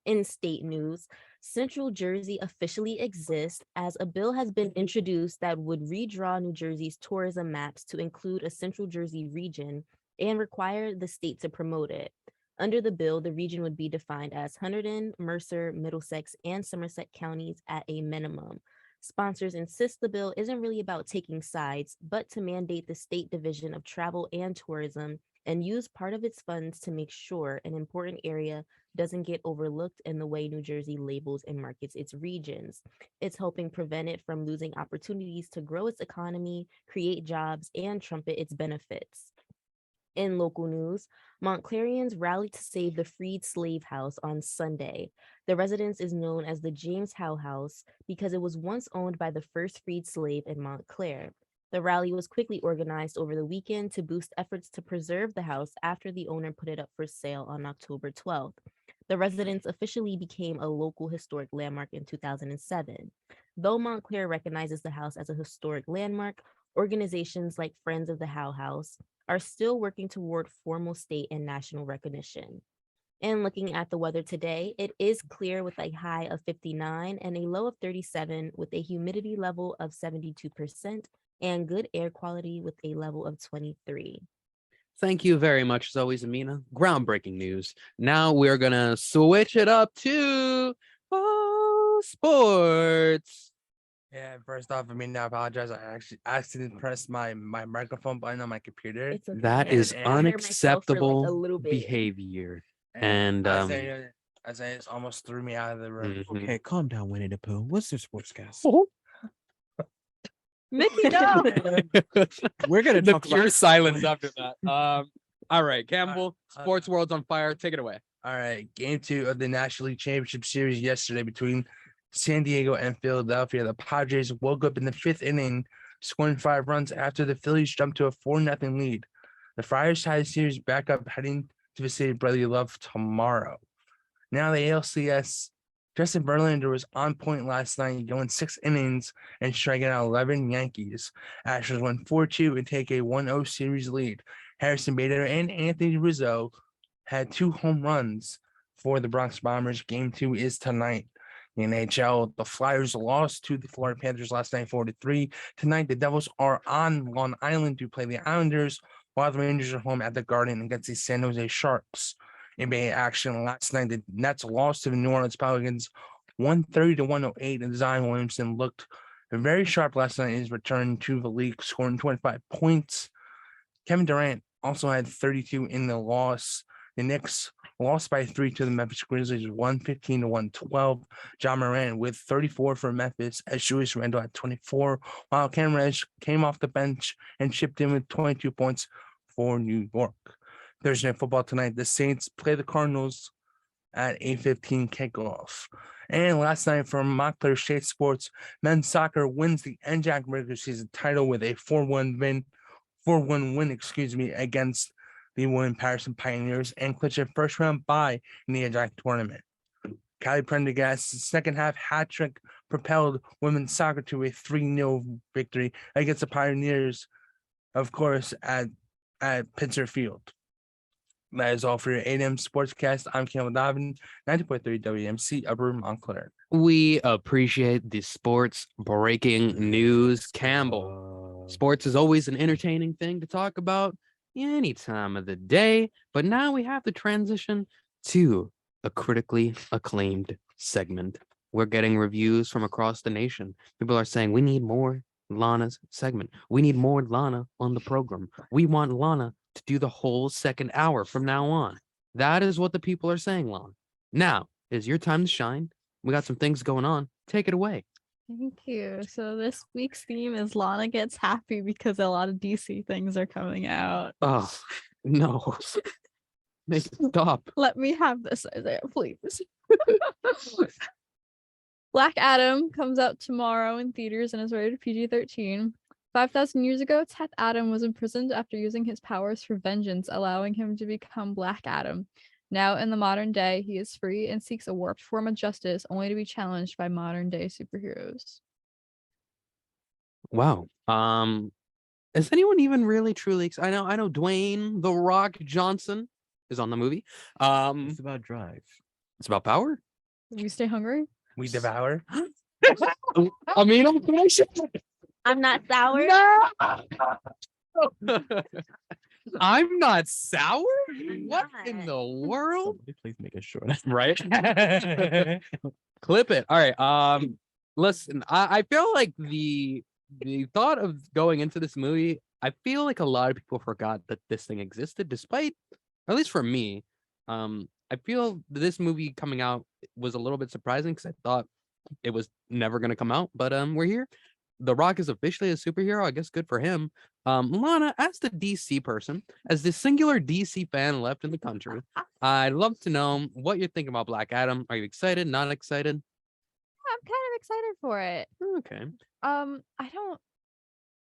In state news, Central Jersey officially exists as a bill has been introduced that would redraw New Jersey's tourism maps to include a Central Jersey region and require the state to promote it. Under the bill, the region would be defined as Hunterdon, Mercer, Middlesex, and Somerset counties at a minimum. Sponsors insist the bill isn't really about taking sides, but to mandate the State Division of Travel and Tourism and use part of its funds to make sure an important area doesn't get overlooked in the way New Jersey labels and markets its regions. It's helping prevent it from losing opportunities to grow its economy, create jobs, and trumpet its benefits. In local news, Montclairians rallied to save the freed slave house on Sunday. The residence is known as the James Howe House because it was once owned by the first freed slave in Montclair. The rally was quickly organized over the weekend to boost efforts to preserve the house after the owner put it up for sale on October 12th. The residence officially became a local historic landmark in 2007. Though Montclair recognizes the house as a historic landmark, organizations like Friends of the Howe House are still working toward formal state and national recognition. And looking at the weather today, it is clear with a high of 59 and a low of 37 with a humidity level of 72% and good air quality with a level of 23. Thank you very much, as always, Amina. Groundbreaking news. Now we're gonna switch it up to sports. Yeah, first off, I mean, I apologize. I actually accidentally pressed my microphone button on my computer. It's okay. That is And I hear myself for, like, a unacceptable little bit. behavior. And And Isaiah almost threw me out of the room. mhm. Okay, calm down, Winnie the Pooh. What's your sportscast? Mickey, no. We're gonna The talk pure about silence after that. All right, Campbell, uh, sports world's on fire. Take it away. All right, game 2 of the National League Championship Series yesterday between San Diego and Philadelphia. The Padres woke up in the 5th inning scoring 5 runs after the Phillies jumped to a 4-0 lead. The Friars tie the series back up heading to the city of brotherly love tomorrow. Now the ALCS, Justin Verlander was on point last night, going 6 innings and striking out 11 Yankees. Astros won 4-2 and take a 1-0 series lead. Harrison Bader and Anthony Rizzo had 2 home runs for the Bronx Bombers. Game 2 is tonight. The NHL, the Flyers lost to the Florida Panthers last night 4-3. Tonight, the Devils are on Long Island to play the Islanders, while the Rangers are home at the Garden against the San Jose Sharks. NBA action last night, the Nets lost to the New Orleans Pelicans 130-108, and Zion Williamson looked very sharp last night in his return to the league, scoring 25 points. Kevin Durant also had 32 in the loss. The Knicks lost by 3 to the Memphis Grizzlies, 115-112. John Morant with 34 for Memphis, as Julius Randle had 24, while Cam Reddish came off the bench and chipped in with 22 points for New York. Thursday Night Football tonight, the Saints play the Cardinals at 8:15 kickoff. And last night from Montclair State Sports, men's soccer wins the NJAC regular season title with a 4-1 win, against the William Patterson Pioneers and clinch a first-round bye in the NJAC tournament. Kylie Prendergast's second half hat trick propelled women's soccer to a 3-0 victory against the Pioneers, of course, at Pitzer Field. That is all for your 8 a.m. Sportscast. I'm Campbell Donovan, 90.3 WMC, Upper Montclair. We appreciate the sports breaking news, Campbell. Sports is always an entertaining thing to talk about any time of the day, but now we have to transition to a critically acclaimed segment. We're getting reviews from across the nation. People are saying we need more Lana's segment. We need more Lana on the program. We want Lana to do the whole second hour from now on. That is what the people are saying, Lana. Now is your time to shine. We got some things going on. Take it away. Thank you. So this week's theme is Lana gets happy because a lot of DC things are coming out. Oh, no. Make it stop. Let me have this, Isaiah, please. Black Adam comes out tomorrow in theaters and is rated PG-13. 5,000 years ago, Teth Adam was imprisoned after using his powers for vengeance, allowing him to become Black Adam. Now, in the modern day, he is free and seeks a warped form of justice, only to be challenged by modern-day superheroes. Wow. Is anyone even really truly I know Dwayne "The Rock" Johnson is on the movie. It's about drive. It's about power. You stay hungry? We devour. Amina Ali. I'm not sour. No. I'm not sour. What not. in the world? Somebody please make it short. Right. Clip it. All right. Listen, I feel like the thought of going into this movie, I feel like a lot of people forgot that this thing existed, despite, at least for me, I feel this movie coming out was a little bit surprising because I thought it was never going to come out, but we're here. The Rock is officially a superhero. I guess good for him. Lana, as the DC person, as the singular DC fan left in the country, I'd love to know what you're thinking about Black Adam. Are you excited? Not excited? I'm kind of excited for it. Okay.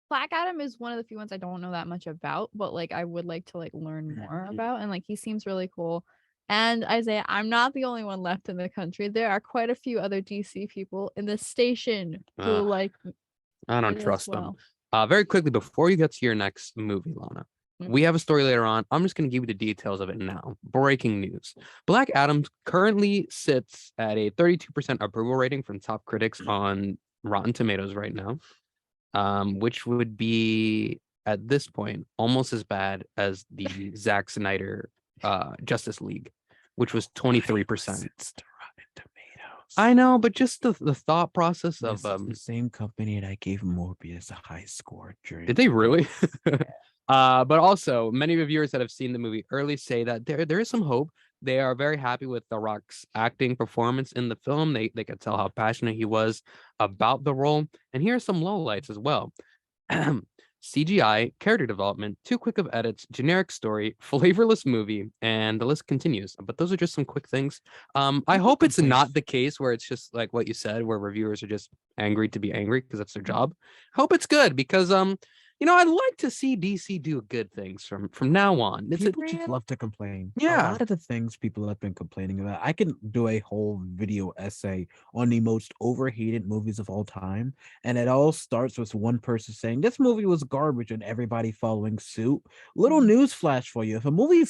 Black Adam is one of the few ones I don't know that much about, but like I would like to like learn more about, and like he seems really cool. And Isaiah, I'm not the only one left in the country. There are quite a few other DC people in this station who like I don't it as trust well. them. Very quickly, before you get to your next movie, Lana, we have a story later on. I'm just going to give you the details of it now. Breaking news. Black Adam currently sits at a 32% approval rating from top critics on Rotten Tomatoes right now, which would be, at this point, almost as bad as the Zack Snyder Justice League, which was 23%. I know, but just the thought process of the same company that gave Morbius a high score during. Did they really? But also, many reviewers that have seen the movie early say that there is some hope. They are very happy with The Rock's acting performance in the film. They could tell how passionate he was about the role. And here are some lowlights as well. CGI, character development, too quick of edits, generic story, flavorless movie, and the list continues. But those are just some quick things. I hope it's not the case where it's just like what you said, where reviewers are just angry to be angry because that's their job. Hope it's good because I'd like to see DC do good things from now on. People just love to complain. Yeah. A lot of the things people have been complaining about. I can do a whole video essay on the most overhated movies of all time. And it all starts with one person saying this movie was garbage and everybody following suit. Little news flash for you. If a movie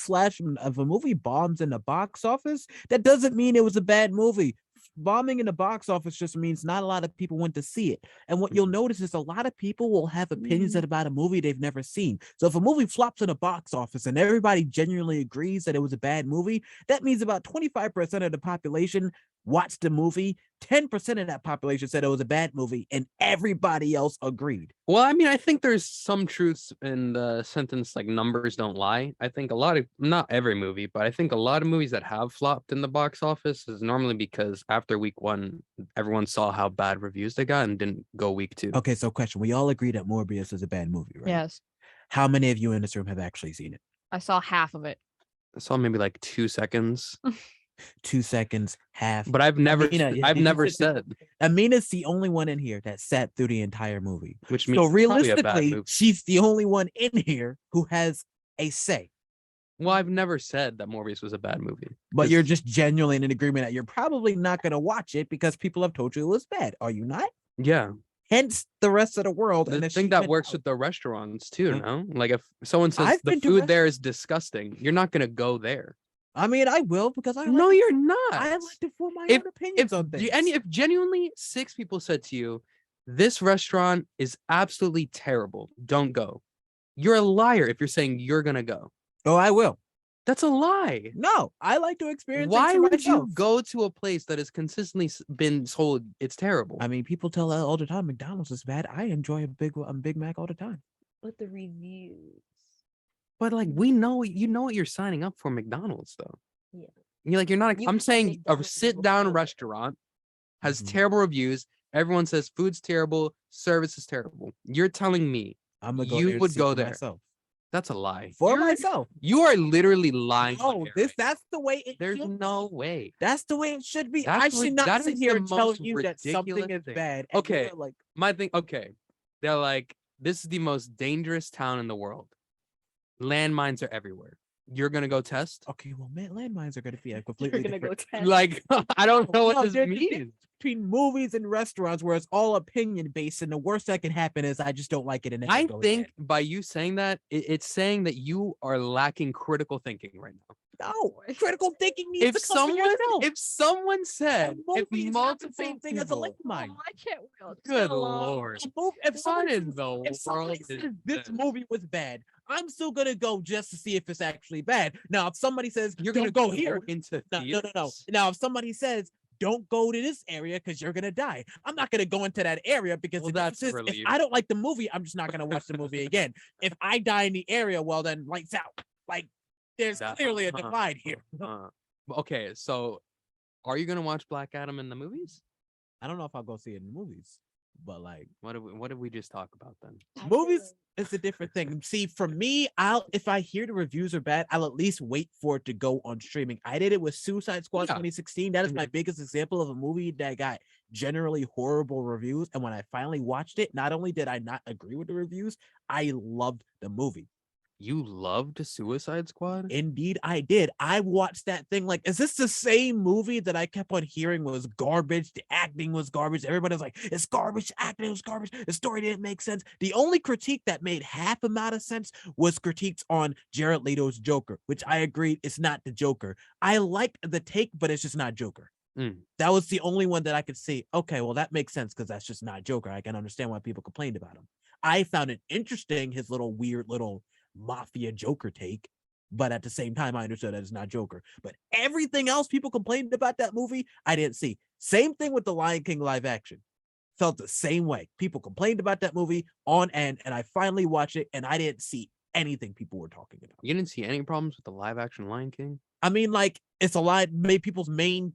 bombs in the box office, that doesn't mean it was a bad movie. Bombing in the box office just means not a lot of people went to see it. And what you'll notice is a lot of people will have opinions about a movie they've never seen. So if a movie flops in the box office and everybody genuinely agrees that it was a bad movie, that means about 25% of the population watched the movie, 10% of that population said it was a bad movie, and everybody else agreed. Well, I mean, I think there's some truths in the sentence like numbers don't lie. I think not every movie, but I think a lot of movies that have flopped in the box office is normally because after week 1, everyone saw how bad reviews they got and didn't go week 2. Okay, so question. We all agree that Morbius is a bad movie, right? Yes. How many of you in this room have actually seen it? I saw half of it. I saw maybe like 2 seconds. 2 seconds, half. But I've never Amina, said. Amina's the only one in here that sat through the entire movie. Which means so it's probably a bad realistically, movie. she's the only one in here who has a say. Well, I've never said that Morbius was a bad movie. But you're just genuinely in agreement that you're probably not going to watch it because people have told you it was bad. Are you not? Yeah. Hence the rest of the world. I think that works with the restaurants too, no? Like if someone says I've the been to food there is disgusting, you're not going to go there. I mean, I will because I No, you're not. I like to form my own opinions on things. If genuinely 6 people said to you, this restaurant is absolutely terrible, don't go. You're a liar if you're saying you're going to go. Oh, I will. That's a lie. No, I like to experience. Why things for would you myself. go to a place that has consistently been told it's terrible? I mean, people tell all the time McDonald's is bad. I enjoy a Big Mac all the time. But the reviews. But like you know what you're signing up for McDonald's though. Yeah. You're not. You I'm have saying a McDonald's sit down before. restaurant has terrible reviews. Everyone says food's terrible, service is terrible. You're telling me I'm gonna go you there would to go see there. myself. That's a lie. For myself. You are literally lying. No, that's the way it There's should no way. That's the way it should be. That's I should not that sit is here the and tell most you that something is ridiculous thing. bad. and Okay. you're like, My thing, okay. They're like, this is the most dangerous town in the world. Landmines are everywhere. You're gonna go test? okay, well, man, landmines are going to be a completely You're gonna go different. test. Like, I don't know what No, this there's a means. difference between movies and restaurants where it's all opinion based, and the worst that can happen is I just don't like it. And then I go think there. by you saying that, it's saying that you are lacking critical thinking right now. No, critical thinking needs If to come from yourself. someone said, A if movie is not the multiple same thing as a people, landmine. I can't wait. good lord, If what someone in says- the if somebody world is says this this? movie was bad, I'm still gonna go just to see if it's actually bad. Now, if somebody says You're don't gonna go here, into no. theaters? Now, if somebody says don't go to this area because you're gonna die, I'm not gonna go into that area because Well, the that's difference is, if relief. I don't like the movie, I'm just not gonna watch the movie again. If I die in the area, well then lights out. Like there's That- clearly a uh-huh. divide here. Okay, so are you gonna watch Black Adam in the movies? I don't know if I'll go see it in the movies, but like What did we just talk about then? movies is a different thing. See, for me, if I hear the reviews are bad, I'll at least wait for it to go on streaming. I did it with Suicide Squad Yeah. 2016. That is my biggest example of a movie that got generally horrible reviews. And when I finally watched it, not only did I not agree with the reviews, I loved the movie. You loved Suicide Squad? Indeed, I did. I watched that thing like, is this the same movie that I kept on hearing was garbage? The acting was garbage. Everybody was like, it's garbage. Acting was garbage. The story didn't make sense. The only critique that made half amount of sense was critiques on Jared Leto's Joker, which I agreed it's not the Joker. I liked the take, but it's just not Joker. That was the only one that I could see. Okay, well, that makes sense because that's just not Joker. I can understand why people complained about him. I found it interesting, his little weird little mafia Joker take, but at the same time I understood that it's not Joker. But everything else people complained about that movie, I didn't see. Same thing with the Lion King live action. Felt the same way. People complained about that movie on end, and I finally watched it and I didn't see anything people were talking about. You didn't see any problems with the live action Lion King? I mean, like, it's a lot. Maybe people's main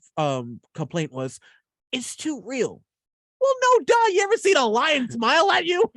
complaint was it's too real. Well, no, duh. You ever seen a lion smile at you?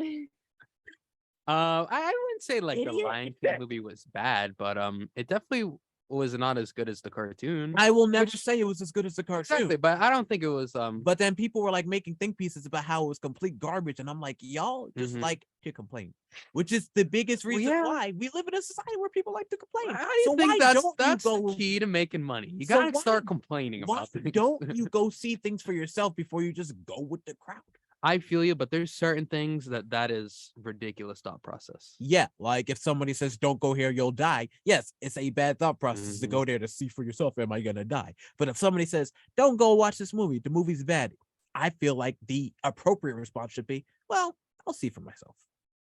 I wouldn't say like the Idiot. Lion King movie was bad, but it definitely was not as good as the cartoon. I will never say it was as good as the cartoon. Exactly, but I don't think it was But then people were like making think pieces about how it was complete garbage, and I'm like, y'all just Mhm. like to complain, which is the biggest Well, reason yeah. why we live in a society where people like to complain. How do you So think why that's don't that's you the go? key to making money? You So gotta why- start complaining Why about things. don't you go see things for yourself before you just go with the crowd? I feel you, but there's certain things that is ridiculous thought process. Yeah, like if somebody says don't go here, you'll die. Yes, it's a bad thought process to go there to see for yourself. Am I gonna die? But if somebody says don't go watch this movie, the movie's bad, I feel like the appropriate response should be, well, I'll see for myself.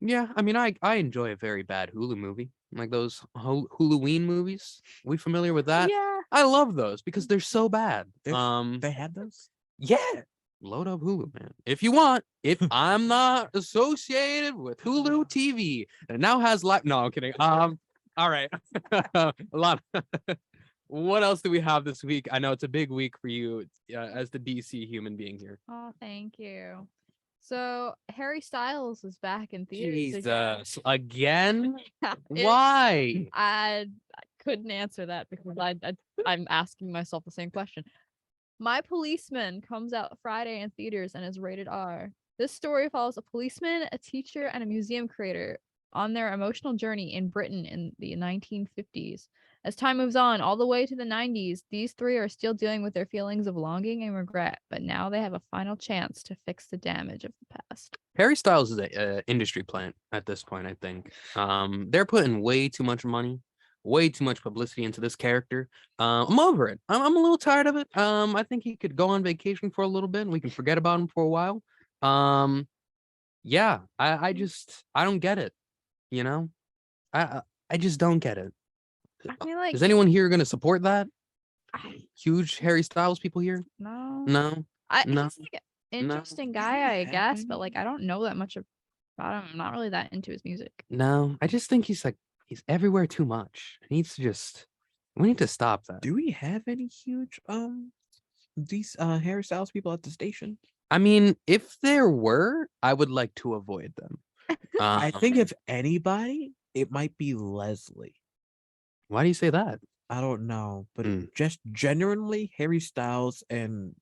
Yeah, I mean, I enjoy a very bad Hulu movie, like those Huluween movies. We familiar with that? Yeah. I love those because they're so bad. They have those. Yeah, load up Hulu, man, if you want. If I'm not associated with Hulu TV, and it now has live. No, I'm kidding. All right, a lot. What else do we have this week? I know it's a big week for you as the DC human being here. Oh, thank you. So Harry Styles is back in theaters again. Jesus, again? It- Why? I couldn't answer that because I'm asking myself the same question. My Policeman comes out Friday in theaters and is rated R. This story follows a policeman, a teacher, and a museum creator on their emotional journey in Britain in the 1950s. As time moves on, all the way to the 90s, these three are still dealing with their feelings of longing and regret, but now they have a final chance to fix the damage of the past. Harry Styles is a industry plant at this point, I think. They're putting way too much money, way too much publicity into this character. I'm over it. I'm a little tired of it. I think he could go on vacation for a little bit and we can forget about him for a while. Yeah, I don't get it. You know, I just don't get it. I feel like Is anyone here going to support that? Huge Harry Styles people here? no. No. No. He's like an interesting guy, I guess, but like I don't know that much about him. I'm not really that into his music. No, I just think he's everywhere too much. We need to stop that. Do we have any huge these Harry Styles people at the station? I mean, if there were, I would like to avoid them. I think if anybody, it might be Leslie. Why do you say that? I don't know, but Mm. just genuinely, Harry Styles and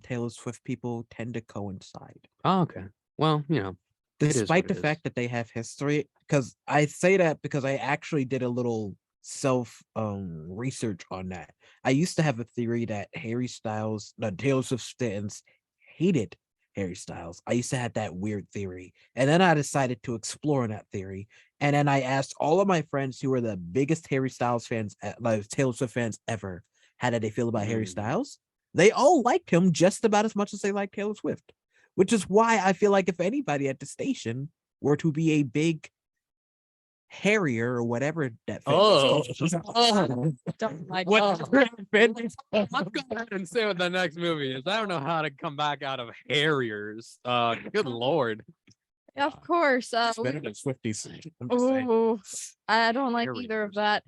Taylor Swift people tend to coincide. Oh, okay. Well, you know, it is Despite what the it is. fact that they have history, because I say that because I actually did a little self research on that. I used to have a theory that Taylor Swift fans hated Harry Styles. I used to have that weird theory, and then I decided to explore that theory. And then I asked all of my friends who were the biggest Harry Styles fans, like Taylor Swift fans ever, how did they feel about Harry Styles? They all liked him just about as much as they like Taylor Swift, which is why I feel like if anybody at the station were to be a big Harrier or whatever that. Don't like Let's go ahead and say what the next movie is. I don't know how to come back out of Harriers. Good lord. Of course. It's better than Swifties. I'm just saying. Oh, I don't like Harriers. either of that.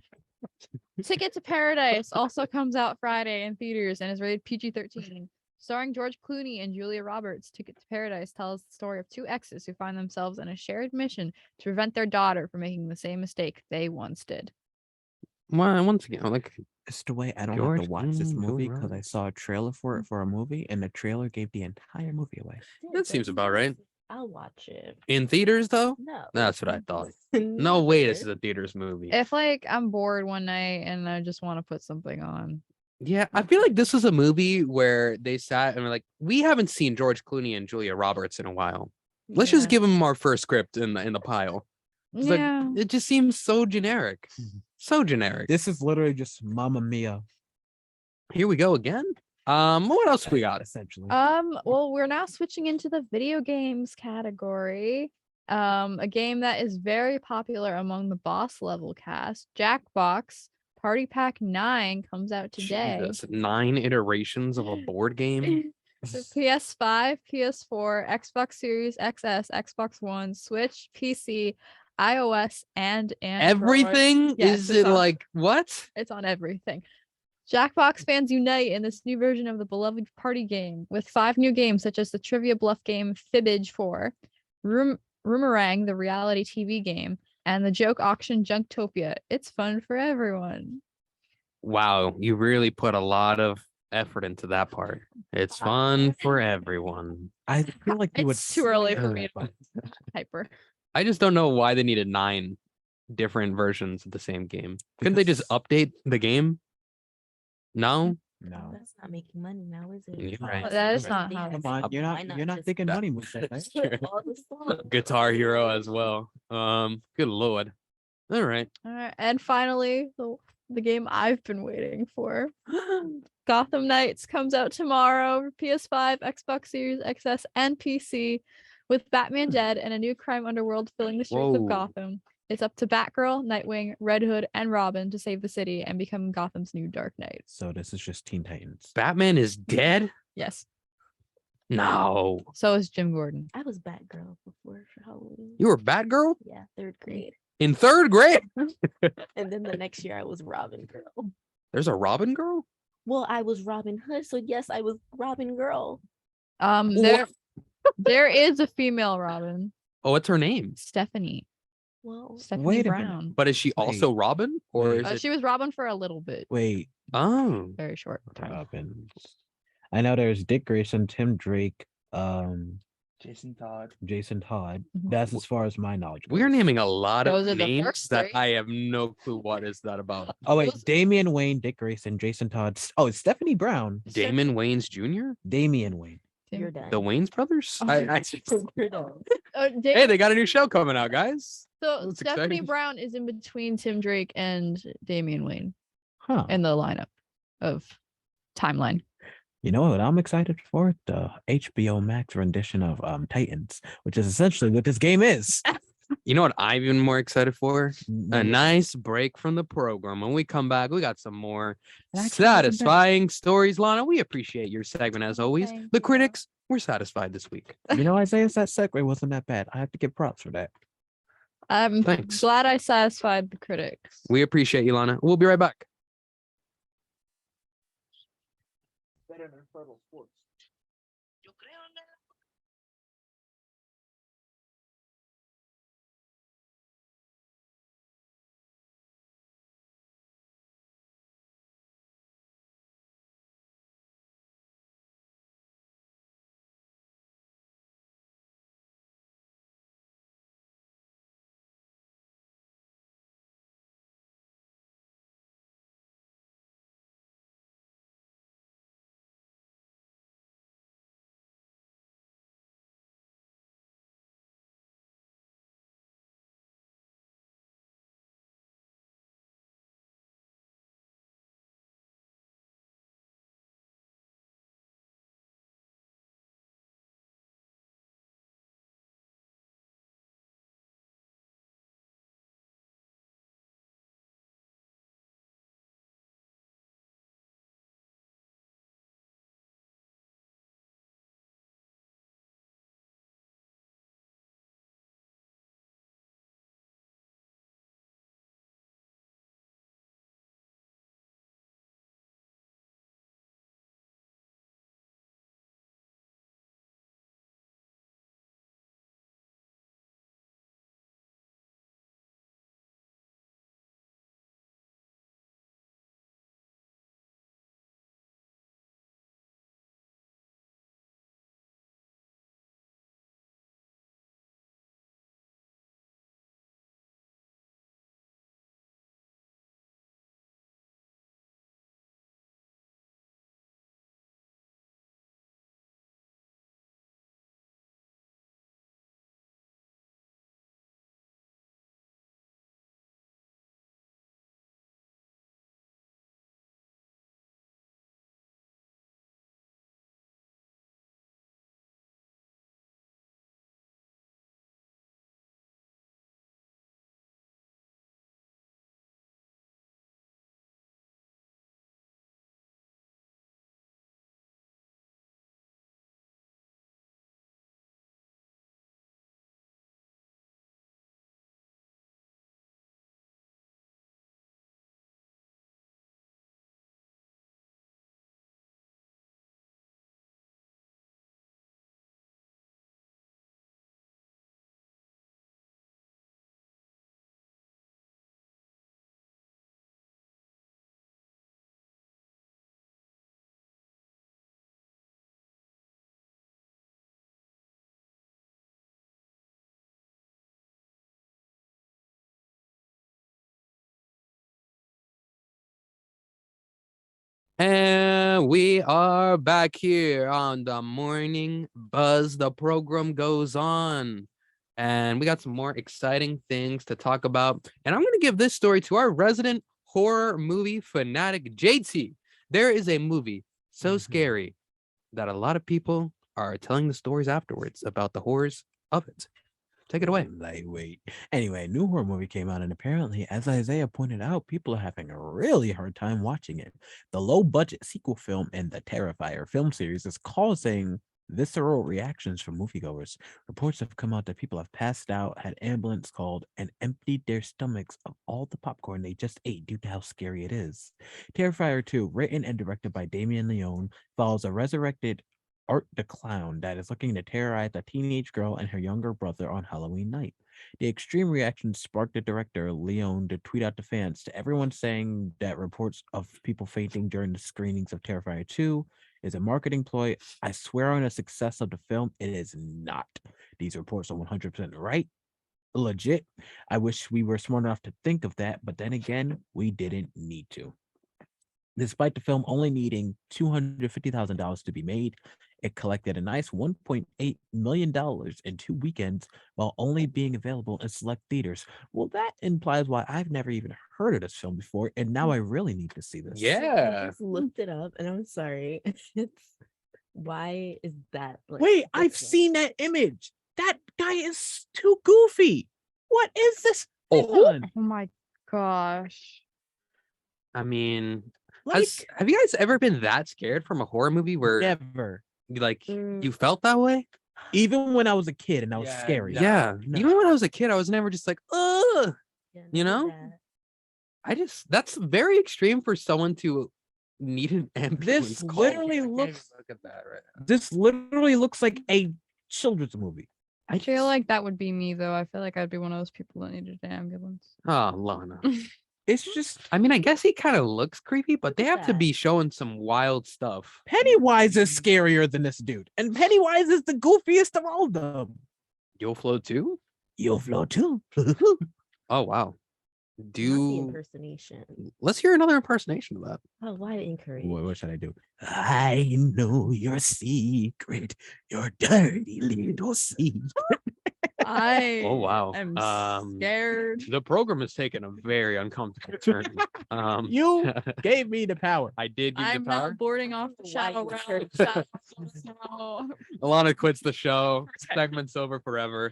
Ticket to Paradise also comes out Friday in theaters and is rated PG-13. Starring George Clooney and Julia Roberts, Ticket to Paradise tells the story of two exes who find themselves in a shared mission to prevent their daughter from making the same mistake they once did. Well, once again, like It's the way I don't have George to watch this Clooney, movie Julia because I Roberts. saw a trailer for it for a movie, and the trailer gave the entire movie away. That seems about right. I'll watch it. In theaters, though? No. That's what I thought. No way this is a theaters movie. If like I'm bored one night and I just want to put something on. Yeah, I feel like this is a movie where they sat and were like, we haven't seen George Clooney and Julia Roberts in a while. Let's just give them our first script in the pile. It's like, Yeah. it just seems so generic. So generic. This is literally just Mamma Mia, Here we go again. What else we got? essentially. Well, we're now switching into the video games category. A game that is very popular among the boss level cast, Jackbox Party Pack 9 comes out today. Jesus, 9 iterations of a board game. For PS5, PS4, Xbox Series XS, Xbox One, Switch, PC, iOS, and Android. Everything? Yes, Is it's it on- like what? It's on everything. Jackbox fans unite in this new version of the beloved party game with 5 new games such as the Trivia Bluff game Fibbage 4, Roomerang, the reality TV game, and the joke auction Junktopia. It's fun for everyone. Wow, you really put a lot of effort into that part. It's fun for everyone. I feel like you would. It's too early for swear me by- to hyper. I just don't know why they needed 9 different versions of the same game. Couldn't they just update the game? No? No. That's not making money now, is it? You're right. That is Right. not how Come it's on, you're Why not. not You're not just thinking that- money with that. That's Right? true. All the songs. Guitar Hero as well. Good lord. All right. All right, and finally, the game I've been waiting for. Gotham Knights comes out tomorrow for PS5, Xbox Series XS, and PC, with Batman dead and a new crime underworld filling the streets Whoa. of Gotham. It's up to Batgirl, Nightwing, Red Hood, and Robin to save the city and become Gotham's new Dark Knight. So this is just Teen Titans. Batman is dead? Yes. No. So is Jim Gordon. I was Batgirl before for Halloween. You were Batgirl Yeah, 3rd grade. in 3rd grade? And then the next year I was Robin Girl. There's a Robin girl? Well, I was Robin Hood, so yes, I was Robin Girl. There is a female Robin, Oh, what's her name? Stephanie. Well, Stephanie Wait a minute. Brown. But is she also Wait. Robin? Or Wait. is it She was Robin for a little bit, Wait, Oh. very short time. Robin. I know there's Dick Grayson, Tim Drake, Jason Todd. Jason Todd. Mhm. That's as far as my knowledge. We're goes. naming a lot Those are of the names first that 3. I have no clue what is that about. Oh wait, those- Damian Wayne, Dick Grayson, Jason Todd. Oh, it's Stephanie Brown. Damon Wayans Jr.? Damian Wayne. you're done. The Wayans brothers? Oh, You're done. Hey, they got a new show coming out, guys. So That's Stephanie exciting. Brown is in between Tim Drake and Damian Wayne Huh. in the lineup of timeline. You know what I'm excited for? The HBO Max rendition of Titans, which is essentially what this game is. You know what I'm even more excited for? A Mm, nice break from the program. When we come back, we got some more It actually wasn't bad. satisfying stories. Lana, we appreciate your segment as always. Thank The you. critics, we're satisfied this week. You know, Isaiah, that segue wasn't that bad. I have to give props for that. I'm Thanks. glad I satisfied the critics. We appreciate you, Lana. We'll be right back. Better than Fertile Sports. And we are back here on the Morning Buzz. The program goes on. And we got some more exciting things to talk about. And I'm going to give this story to our resident horror movie fanatic, JT. There is a movie so scary that a lot of people are telling the stories afterwards about the horrors of it. Take it away. Lightweight. Anyway, new horror movie came out, and apparently, as Isaiah pointed out, people are having a really hard time watching it. The low-budget sequel film in the Terrifier film series is causing visceral reactions from moviegoers. Reports have come out that people have passed out, had ambulance called, and emptied their stomachs of all the popcorn they just ate due to how scary it is. Terrifier 2, written and directed by Damien Leone, follows a resurrected Art the Clown that is looking to terrorize a teenage girl and her younger brother on Halloween night. The extreme reaction sparked the director, Leone, to tweet out to fans, to everyone saying that reports of people fainting during the screenings of Terrifier 2 is a marketing ploy. I swear on the success of the film, it is not. These reports are 100% right. Legit. I wish we were smart enough to think of that, but then again, we didn't need to. Despite the film only needing $250,000 to be made, it collected a nice $1.8 million in 2 weekends while only being available in select theaters. Well, that implies why I've never even heard of this film before, and now I really need to see this. I just looked it up, and I'm sorry. Why is that? Wait, I've seen that image. That guy is too goofy. What is this? Oh, Oh my gosh. I mean, Like, have you guys ever been that scared from a horror movie where never. you felt that way? Even when I was a kid and I was scary. no. Yeah. No. Even when I was a kid, I was never just like, ugh. Yeah, You none of know? that. That's very extreme for someone to need an ambulance This call. literally looks. Look at that right now. This literally looks like a children's movie. I feel like that would be me though. I feel like I'd be one of those people that needed an ambulance. Oh, Lana. It's just I mean, I guess he kind of looks creepy, but they at have to that. be showing some wild stuff. Pennywise is scarier than this dude, and Pennywise is the goofiest of all of them. You'll float too? You'll float too. Oh, wow. Not the Do impersonation. let's hear another impersonation of that. Oh, why encourage? What should I do? I know your secret, your dirty little secret. I Oh, wow. am scared. The program is taking a very uncomfortable turn. You gave me the power. I did give I'm the power. not boarding off the Why shadow you realm. encourage- No. Alana quits the show. Segment's over forever.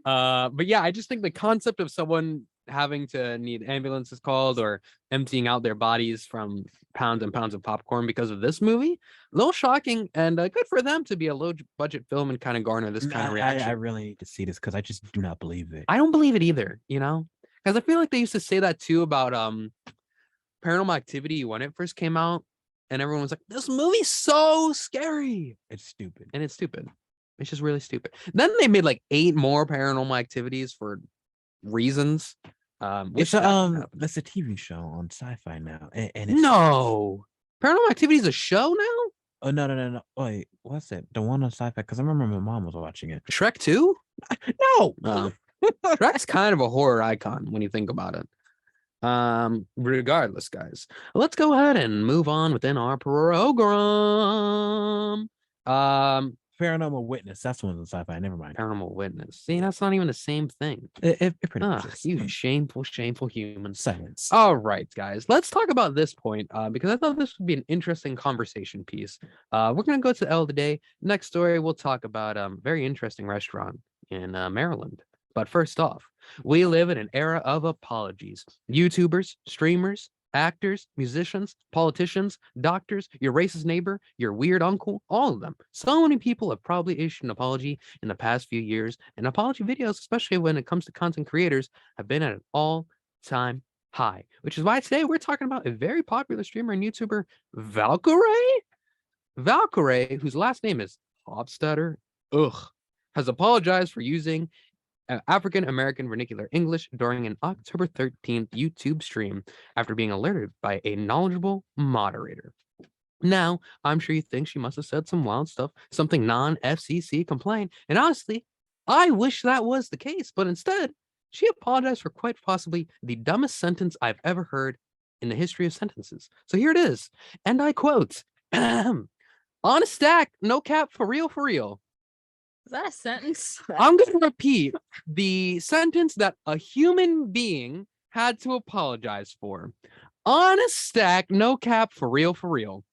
But yeah, I just think the concept of someone having to need ambulances called or emptying out their bodies from pounds and pounds of popcorn because of this movie, a little shocking, and good for them to be a low budget film and kind of garner this kind of reaction. I really need to see this because I just do not believe it. I don't believe it either, because I feel like they used to say that too about Paranormal Activity when it first came out, and everyone was like, "This movie's so scary," It's stupid. and it's stupid. It's just really stupid. Then they made like 8 more Paranormal Activities for reasons. It's that happened. that's a TV show on Sci-Fi now, and it's No, Paranormal Activity is a show now. Oh no! Wait, what's it? The one on Sci-Fi? Because I remember my mom was watching it. Shrek 2? No, Shrek's kind of a horror icon when you think about it. Regardless, guys, let's go ahead and move on within our program. Paranormal Witness. That's one on Sci-Fi. Never mind. Paranormal Witness. See, that's not even the same thing. It pretty much is. You shameful humans. Silence. All right, guys, let's talk about this point because I thought this would be an interesting conversation piece. We're going to go to the L of the day. Next story, we'll talk about a very interesting restaurant in Maryland. But first off, we live in an era of apologies. YouTubers, streamers, actors, musicians, politicians, doctors, your racist neighbor, your weird uncle, all of them. So many people have probably issued an apology in the past few years, and apology videos, especially when it comes to content creators, have been at an all-time high, which is why today we're talking about a very popular streamer and YouTuber, Valkyrae. Valkyrae, whose last name is Hofstadter, has apologized for using African American vernacular English during an October 13th YouTube stream after being alerted by a knowledgeable moderator. Now, I'm sure you think she must have said some wild stuff, something non-FCC complaint, and honestly, I wish that was the case, but instead, she apologized for quite possibly the dumbest sentence I've ever heard in the history of sentences. So here it is. And I quote, on a stack, no cap, for real, for real. Is that a sentence? I'm going to repeat the sentence that a human being had to apologize for. On a stack, no cap, for real, for real.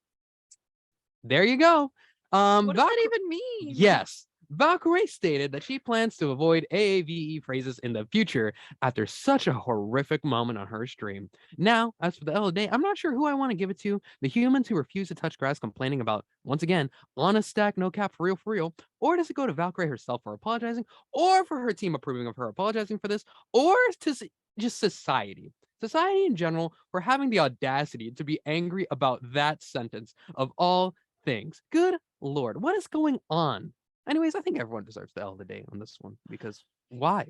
There you go. What does that even mean? Yes. Valkyrie stated that she plans to avoid AAVE phrases in the future after such a horrific moment on her stream. Now, as for the L of the day, I'm not sure who I want to give it to. The humans who refuse to touch grass complaining about, once again, on a stack, no cap, for real, or does it go to Valkyrie herself for apologizing, or for her team approving of her apologizing for this, or to just society? Society in general for having the audacity to be angry about that sentence of all things. Good Lord, what is going on? Anyways, I think everyone deserves the L of the day on this one because why?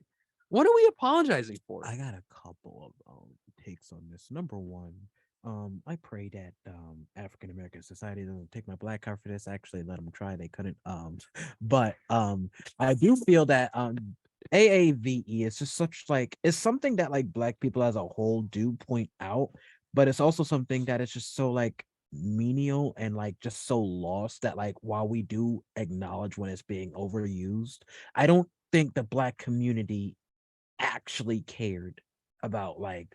What are we apologizing for? I got a couple of takes on this. Number one, I pray that African American society doesn't take my black card for this. I actually let them try, they couldn't. But I do feel that AAVE is just such like it's something that like black people as a whole do point out, but it's also something that is just so like menial and like just so lost that like while we do acknowledge when it's being overused, I don't think the black community actually cared about like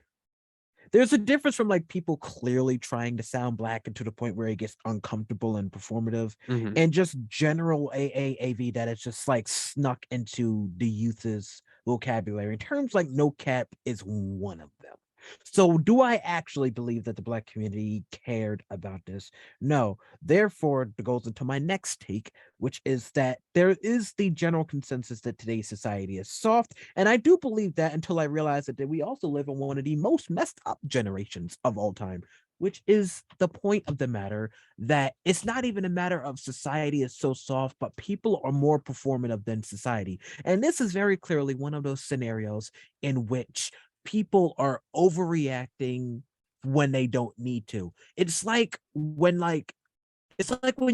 there's a difference from like people clearly trying to sound black and to the point where it gets uncomfortable and performative and just general AAAV that it's just like snuck into the youth's vocabulary. In terms like no cap is one of them. So do I actually believe that the black community cared about this? No. Therefore, it goes into my next take, which is that there is the general consensus that today's society is soft. And I do believe that until I realized that we also live in one of the most messed up generations of all time, which is the point of the matter, that it's not even a matter of society is so soft, but people are more performative than society. And this is very clearly one of those scenarios in which people are overreacting when they don't need to. It's like when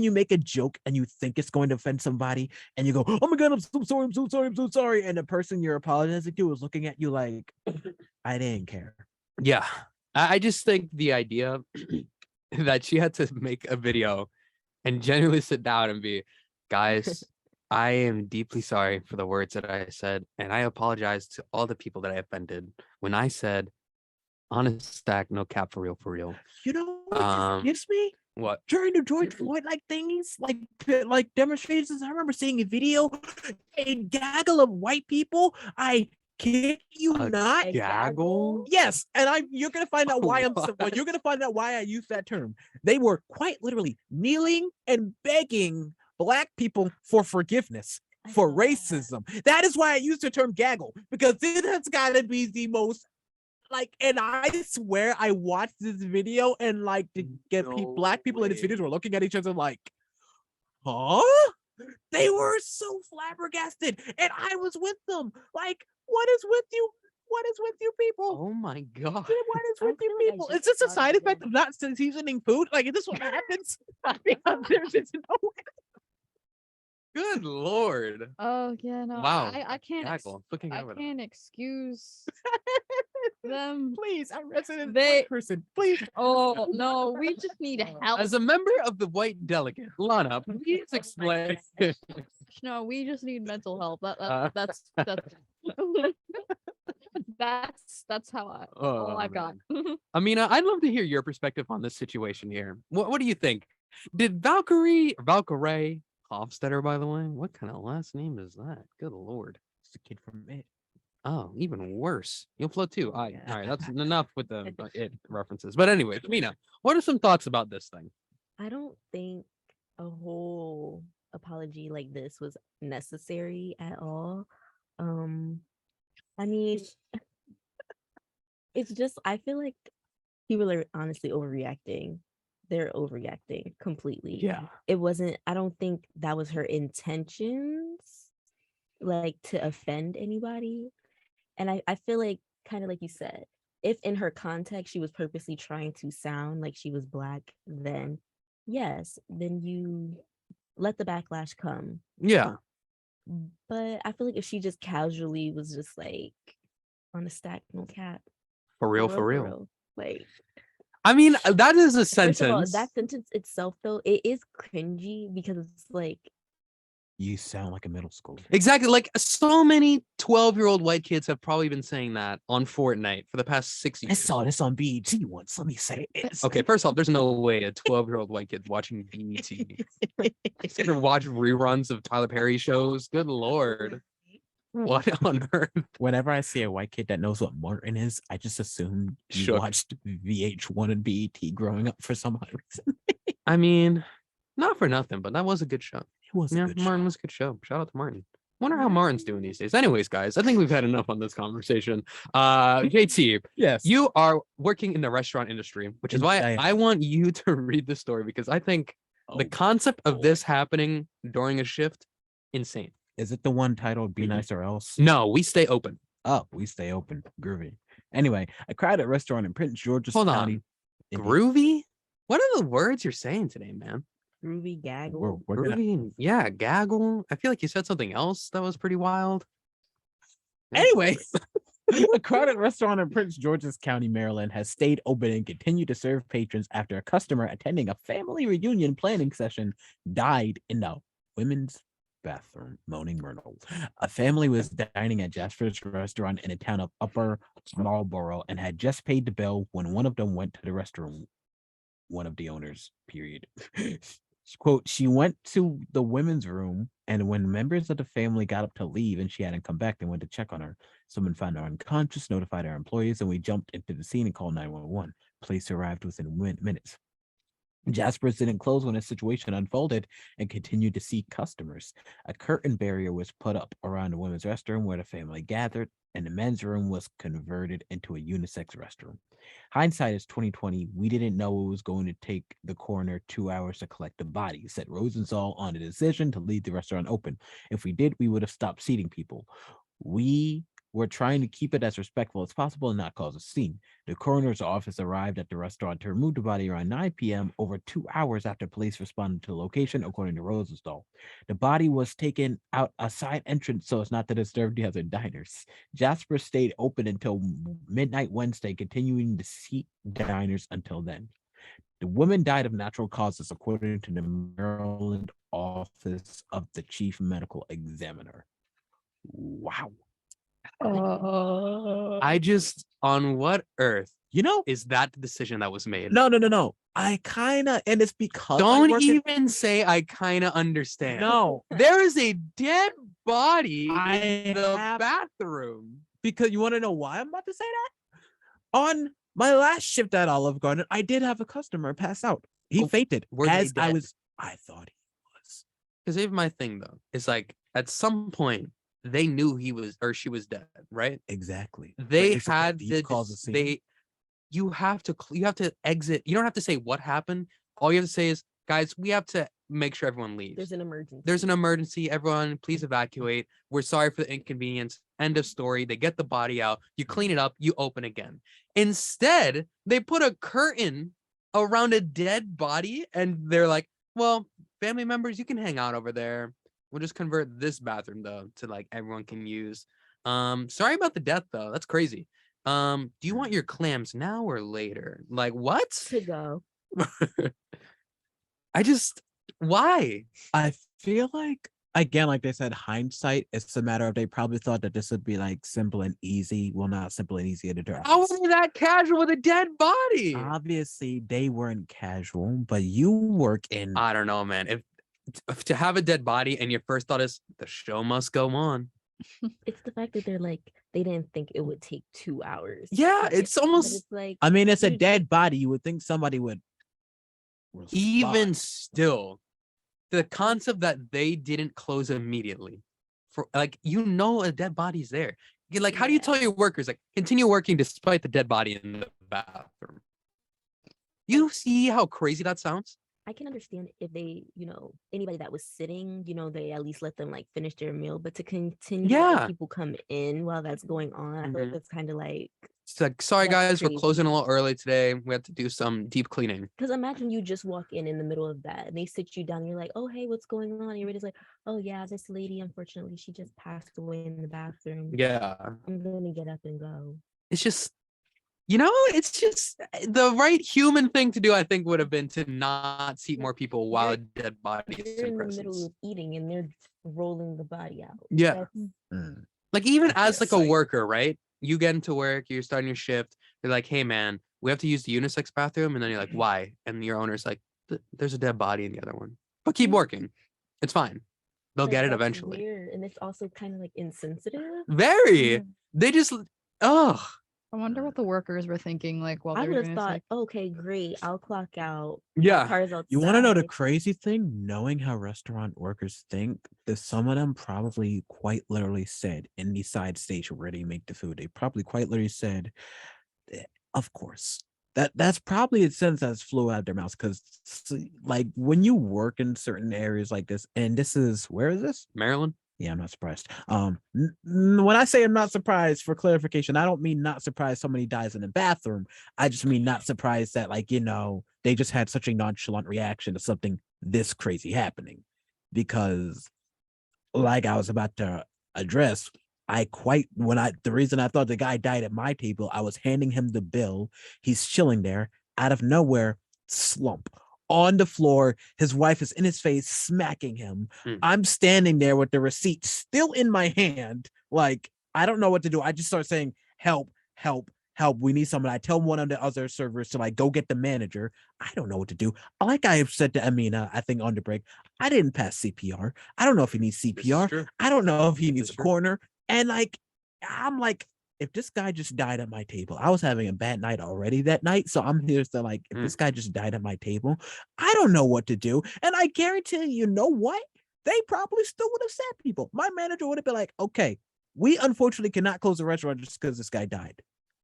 you make a joke and you think it's going to offend somebody and you go, oh my God, I'm so sorry, I'm so sorry, I'm so sorry. And the person you're apologizing to is looking at you like, I didn't care. Yeah. I just think the idea that she had to make a video and genuinely sit down and be, guys, I am deeply sorry for the words that I said, and I apologize to all the people that I offended when I said, honest stack, no cap, for real. You know what gives me? What? During the George Floyd like things, like demonstrations, I remember seeing a video, a gaggle of white people. I kid you not. Gaggle? Yes, and you're gonna find out why you're gonna find out why I use that term. They were quite literally kneeling and begging Black people for forgiveness for racism. That is why I use the term gaggle, because it has got to be the most like, and I swear I watched this video and like to get Black people in this video were looking at each other like, huh? They were so flabbergasted, and I was with them. Like, what is with you? What is with you people? Oh my God. What is with you people? Is this a side effect of not seasoning food? Like, is this what happens? There's no way. Good Lord. Oh yeah, no. Wow. I can't. Gaggle. Looking I over can't excuse them. Please, I'm resident They- white person. Please. Oh no, we just need help. As a member of the white delegate, Lana, please explain. No, we just need mental health. That's that's how all I've got. Amina, I'd love to hear your perspective on this situation here. What do you think? Did Valkyrie Hofstetter, by the way? What kind of last name is that? Good Lord. It's the kid from It. Oh, even worse. You'll float too. All right, that's enough with the It references. But anyway, Amina, what are some thoughts about this thing? I don't think a whole apology like this was necessary at all. I mean, it's just, I feel like people are honestly overreacting. They're overreacting completely. Yeah. It wasn't, I don't think that was her intentions, like to offend anybody. And I feel like, kind of like you said, if in her context she was purposely trying to sound like she was Black, then yes, then you let the backlash come. Yeah. But I feel like if she just casually was just like on a stack, no cap. For real. Like, I mean, that is a First of all, sentence. that sentence itself, though, it is cringy because it's like, You sound like a middle schooler. Exactly. Like so many 12-year-old white kids have probably been saying that on Fortnite for the past 6 I years. saw this on BET once. Let me say it. Okay, first off, there's no way a 12-year-old white kid's watching BET. He's gonna watch reruns of Tyler Perry shows. Good lord. What on earth? Whenever I see a white kid that knows what Martin is, I just assume you Shook. watched VH1 and BET growing up for some odd reason. I mean, not for nothing, but that was a good show. It was a Yeah, good Martin show. was a good show. Shout out to Martin. Wonder how Martin's doing these days. Anyways, guys, I think we've had enough on this conversation. JT, Yes. you are working in the restaurant industry, which is why I am. I want you to read the story because I think the Oh, concept of boy. this happening during a shift, insane. Is it the one titled Be Nice or Else? No, we stay open. Oh, we stay open. Groovy. Anyway, a crowded restaurant in Prince George's Hold County. on. Groovy? What are the words you're saying today, man? groovy gaggle. We're gonna, Groovy? And- yeah, gaggle. I feel like you said something else that was pretty wild. anyway, a crowded restaurant in Prince George's County, Maryland, has stayed open and continued to serve patrons after a customer attending a family reunion planning session died in the women's bathroom. Moaning Myrtle. A family was dining at Jasper's restaurant in the town of Upper Marlboro and had just paid the bill when one of them went to the restroom. One of the owners, period. Quote, she went to the women's room, and when members of the family got up to leave and she hadn't come back, they went to check on her. Someone found her unconscious, notified our employees, and we jumped into the scene and called 911. Police arrived within minutes. Jasper's didn't close when the situation unfolded and continued to see customers. A curtain barrier was put up around the women's restroom where the family gathered, and the men's room was converted into a unisex restroom. Hindsight is 2020. We didn't know it was going to take the coroner 2 hours to collect the body, said Rosenthal on the decision to leave the restaurant open. If we did, we would have stopped seating people. We were trying to keep it as respectful as possible and not cause a scene. The coroner's office arrived at the restaurant to remove the body around 9 p.m., over 2 hours after police responded to the location, according to Rosenthal. The body was taken out a side entrance so as not to disturb the other diners. Jasper stayed open until midnight Wednesday, continuing to seat diners until then. The woman died of natural causes, according to the Maryland Office of the Chief Medical Examiner. Wow. I just, on what earth You know, is that the decision that was made? no. I kind of, and it's because I Don't work in- even say I kind of understand. No, There is a dead body I in the have- bathroom. because you want to know why I'm about to say that? On my last shift at Olive Garden, I did have a customer pass out. He Oh, fainted were they as dead? I thought he was. Because even my thing though is like at some point they knew he was or she was dead, right? Exactly. But They it's a had deep the cause of scene. you have to exit. You don't have to say what happened. All you have to say is, guys, we have to make sure everyone leaves. There's an emergency. There's an emergency. Everyone, please evacuate. We're sorry for the inconvenience. End of story. They get the body out. You clean it up. You open again. Instead, they put a curtain around a dead body and they're like, well, family members, you can hang out over there. We'll just convert this bathroom though to like everyone can use. Sorry about the death though. That's crazy. Do you want your clams now or later? Like what? to go. Why? I feel like, again, like they said, hindsight, it's a matter of they probably thought that this would be like simple and easy. Well, not simple and easy to do. How are they that casual with a dead body? Obviously, they weren't casual, but you work in. I don't know, man. If to have a dead body and your first thought is the show must go on. It's the fact that they're like, they didn't think it would take 2 hours. Yeah, But it's but almost it's like, I mean, it's a dude, dead body. You would think somebody would. even respond. still, the concept that they didn't close immediately for like a dead body's there. You're like, how do you tell your workers like continue working despite the dead body in the bathroom? You see how crazy that sounds? I can understand if they, anybody that was sitting, they at least let them like finish their meal, but to continue to Yeah. let people come in while that's going on, I feel like Mhm. that's kind of like, It's like, sorry That's guys, we're crazy. closing a little early today. We have to do some deep cleaning. because imagine you just walk in the middle of that and they sit you down and you're like, oh, hey, what's going on? And you're just like, oh yeah, this lady, unfortunately, she just passed away in the bathroom. Yeah. I'm gonna get up and go. It's just It's just the right human thing to do. I think would have been to not seat more people while a dead body is You're in in the middle presence. of eating and they're rolling the body out. Yeah. That's- Like even That'd be as a like a sight. worker, right? You get into work, you're starting your shift. They're like, "Hey, man, we have to use the unisex bathroom," and then you're like, "Why?" And your owner's like, "There's a dead body in the other one, but keep working. It's fine. They'll like, get it that's eventually." weird. And it's also kind of like insensitive. Very. They just. Oh. I wonder what the workers were thinking, like while I they were would doing have this. thought, Like, okay, great, I'll clock out. Yeah. Cars outside. You want to know the crazy thing? Knowing how restaurant workers think, that some of them probably quite literally said in the side station where they make the food, they probably quite literally said, "Of course." That's probably a sentence that's flew out of their mouths because, like, when you work in certain areas like this, and this is where is this? Maryland. Yeah, I'm not surprised. When I say I'm not surprised, for clarification, I don't mean not surprised somebody dies in the bathroom. I just mean not surprised that, like, they just had such a nonchalant reaction to something this crazy happening. Because, like I was about to address, the reason I thought the guy died at my table, I was handing him the bill. He's chilling there, out of nowhere, slump on the floor. His wife is in his face, smacking him. I'm standing there with the receipt still in my hand. Like, I don't know what to do. I just start saying, "Help, help, help. We need someone." I tell one of the other servers to, like, go get the manager. I don't know what to do. Like I said to Amina, I think on the break, I didn't pass CPR. I don't know if he needs CPR. I don't know if he needs a corner. And, like, I'm like, if this guy just died at my table, I was having a bad night already that night. So I'm here to, like, if this guy just died at my table, I don't know what to do. And I guarantee you know what? They probably still would have said people. My manager would have been like, "Okay, we unfortunately cannot close the restaurant just because this guy died."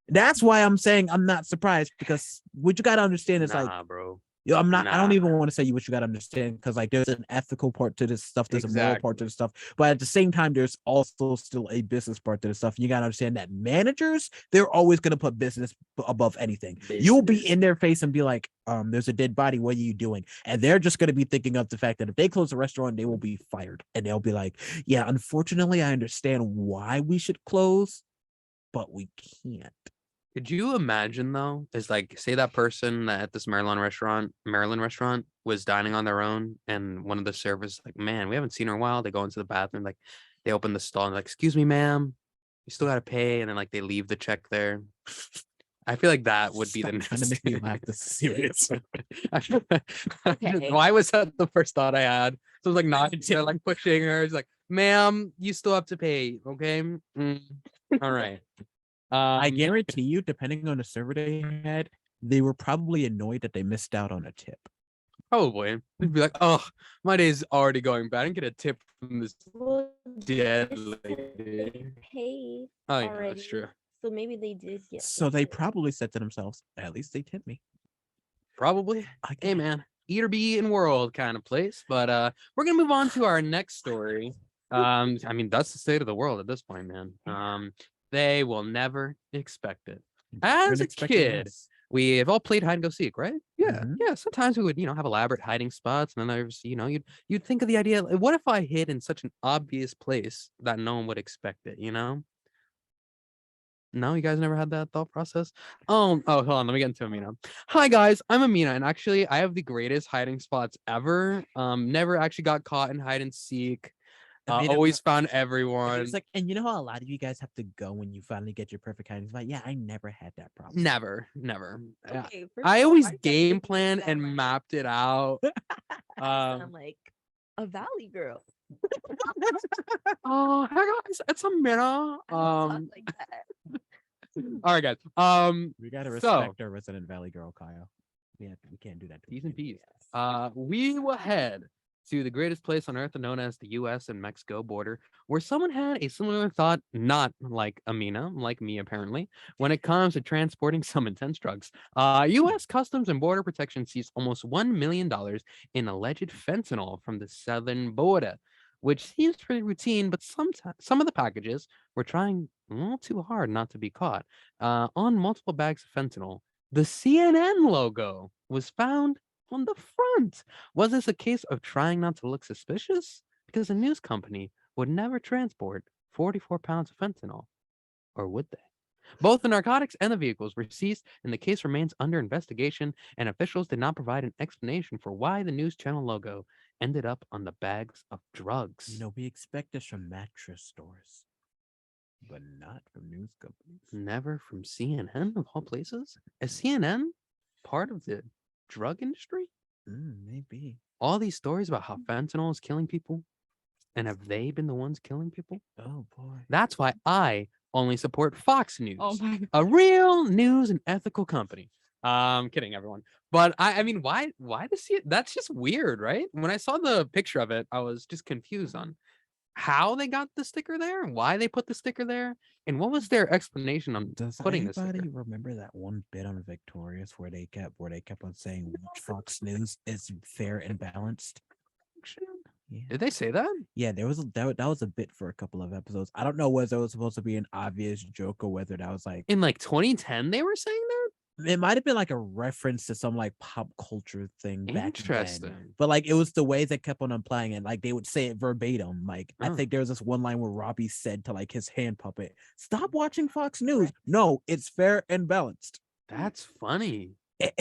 That's why I'm saying I'm not surprised, because what you got to understand is, like, bro. I'm not. I don't Nah. even want to say what you got to understand, because, like, there's an ethical part to this stuff, there's a moral part to Exactly. this stuff, but at the same time, there's also still a business part to this stuff. You got to understand that managers, they're always going to put business above anything. You'll be in their face and be like, "There's a dead body. What are you doing?" And they're just going to be thinking of the fact that if they close the restaurant, they will be fired, and they'll be like, "Yeah, unfortunately, I understand why we should close, but we can't." Could you imagine though? Is like, say that person that at this Maryland restaurant was dining on their own, and one of the servers like, "Man, we haven't seen her in a while." They go into the bathroom, like they open the stall and like, "Excuse me, ma'am, you still gotta pay," and then like they leave the check there. I feel like that would be the Stop trying to make me laugh. This is serious. Okay. Why was that the first thought I had? So I was like, not they're like pushing her. It's like, "Ma'am, you still have to pay, okay? All right." I guarantee you, depending on the server they had, they were probably annoyed that they missed out on a tip. Probably. They'd be like, "Oh, my day's already going bad. I didn't get a tip from this Well, dead this said lady." they paid Oh, yeah, already. that's true. So maybe they did get So the they tip. probably said to themselves, "At least they tipped me." Probably. Hey, man, eat or be eaten world kind of place. But we're gonna move on to our next story. I mean, that's the state of the world at this point, man. They will never expect it. As a kid, we have all played hide and go seek, right? Yeah, Mhm. yeah. Sometimes we would, have elaborate hiding spots, and then there's, you'd think of the idea, like, what if I hid in such an obvious place that no one would expect it, No, you guys never had that thought process? Oh, hold on, let me get into Amina. Hi guys, I'm Amina, and actually I have the greatest hiding spots ever. Never actually got caught in hide and seek. Amina, Always found It everyone. was like, and you know how a lot of you guys have to go when you finally get your perfect hiding spot? Yeah, I never had that problem. Never. Okay, first I of all, always our game definition planned sound and like- mapped it out. I sound like a valley girl. Oh, hey guys, it's Amina. I don't talk like that. All right, guys. We gotta So- respect our resident Valley girl, Kyle. We can't do that. to P's her. and P's. We will head to the greatest place on earth known as the US and Mexico border, where someone had a similar thought, not like Amina, like me apparently, when it comes to transporting some intense drugs. US Customs and Border Protection seized almost $1 million in alleged fentanyl from the southern border, which seems pretty routine, but some of the packages were trying a little too hard not to be caught. On multiple bags of fentanyl, the CNN logo was found on the front. Was this a case of trying not to look suspicious? Because a news company would never transport 44 pounds of fentanyl. Or would they? Both the narcotics and the vehicles were seized, and the case remains under investigation, and officials did not provide an explanation for why the news channel logo ended up on the bags of drugs. You know, we expect this from mattress stores, but not from news companies. Never from CNN, of all places? Is CNN part of the drug industry? Maybe. All these stories about how fentanyl is killing people, and have they been the ones killing people? Oh, boy. That's why I only support Fox News, Oh my God. a real news and ethical company. Kidding, everyone. But I mean, why does he? That's just weird, right? When I saw the picture of it, I was just confused on how they got the sticker there, why they put the sticker there, and what was their explanation on Does putting the anybody sticker. remember that one bit on Victorious where they kept on saying which Fox News is fair and balanced? Yeah. Did they say that? Yeah, there was that was a bit for a couple of episodes. I don't know whether it was supposed to be an obvious joke or whether that was like In like 2010, they were saying that? it might have been like a reference to some like pop culture thing back then. Interesting. But like it was the way they kept on applying it. Like they would say it verbatim. Like I Oh. think there was this one line where Robbie said to like his hand puppet, "Stop watching Fox News. No, it's fair and balanced." That's funny. It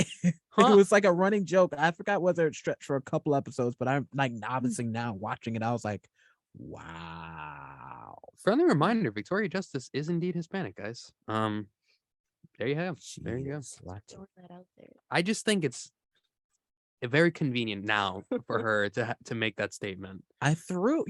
Huh. was like a running joke. I forgot whether it stretched for a couple episodes, but I'm like obviously now watching it, I was like, wow. Friendly reminder: Victoria Justice is indeed Hispanic, guys. There you have. There you go. Throwing that out there. I just think it's very convenient now for her to make that statement. I did throw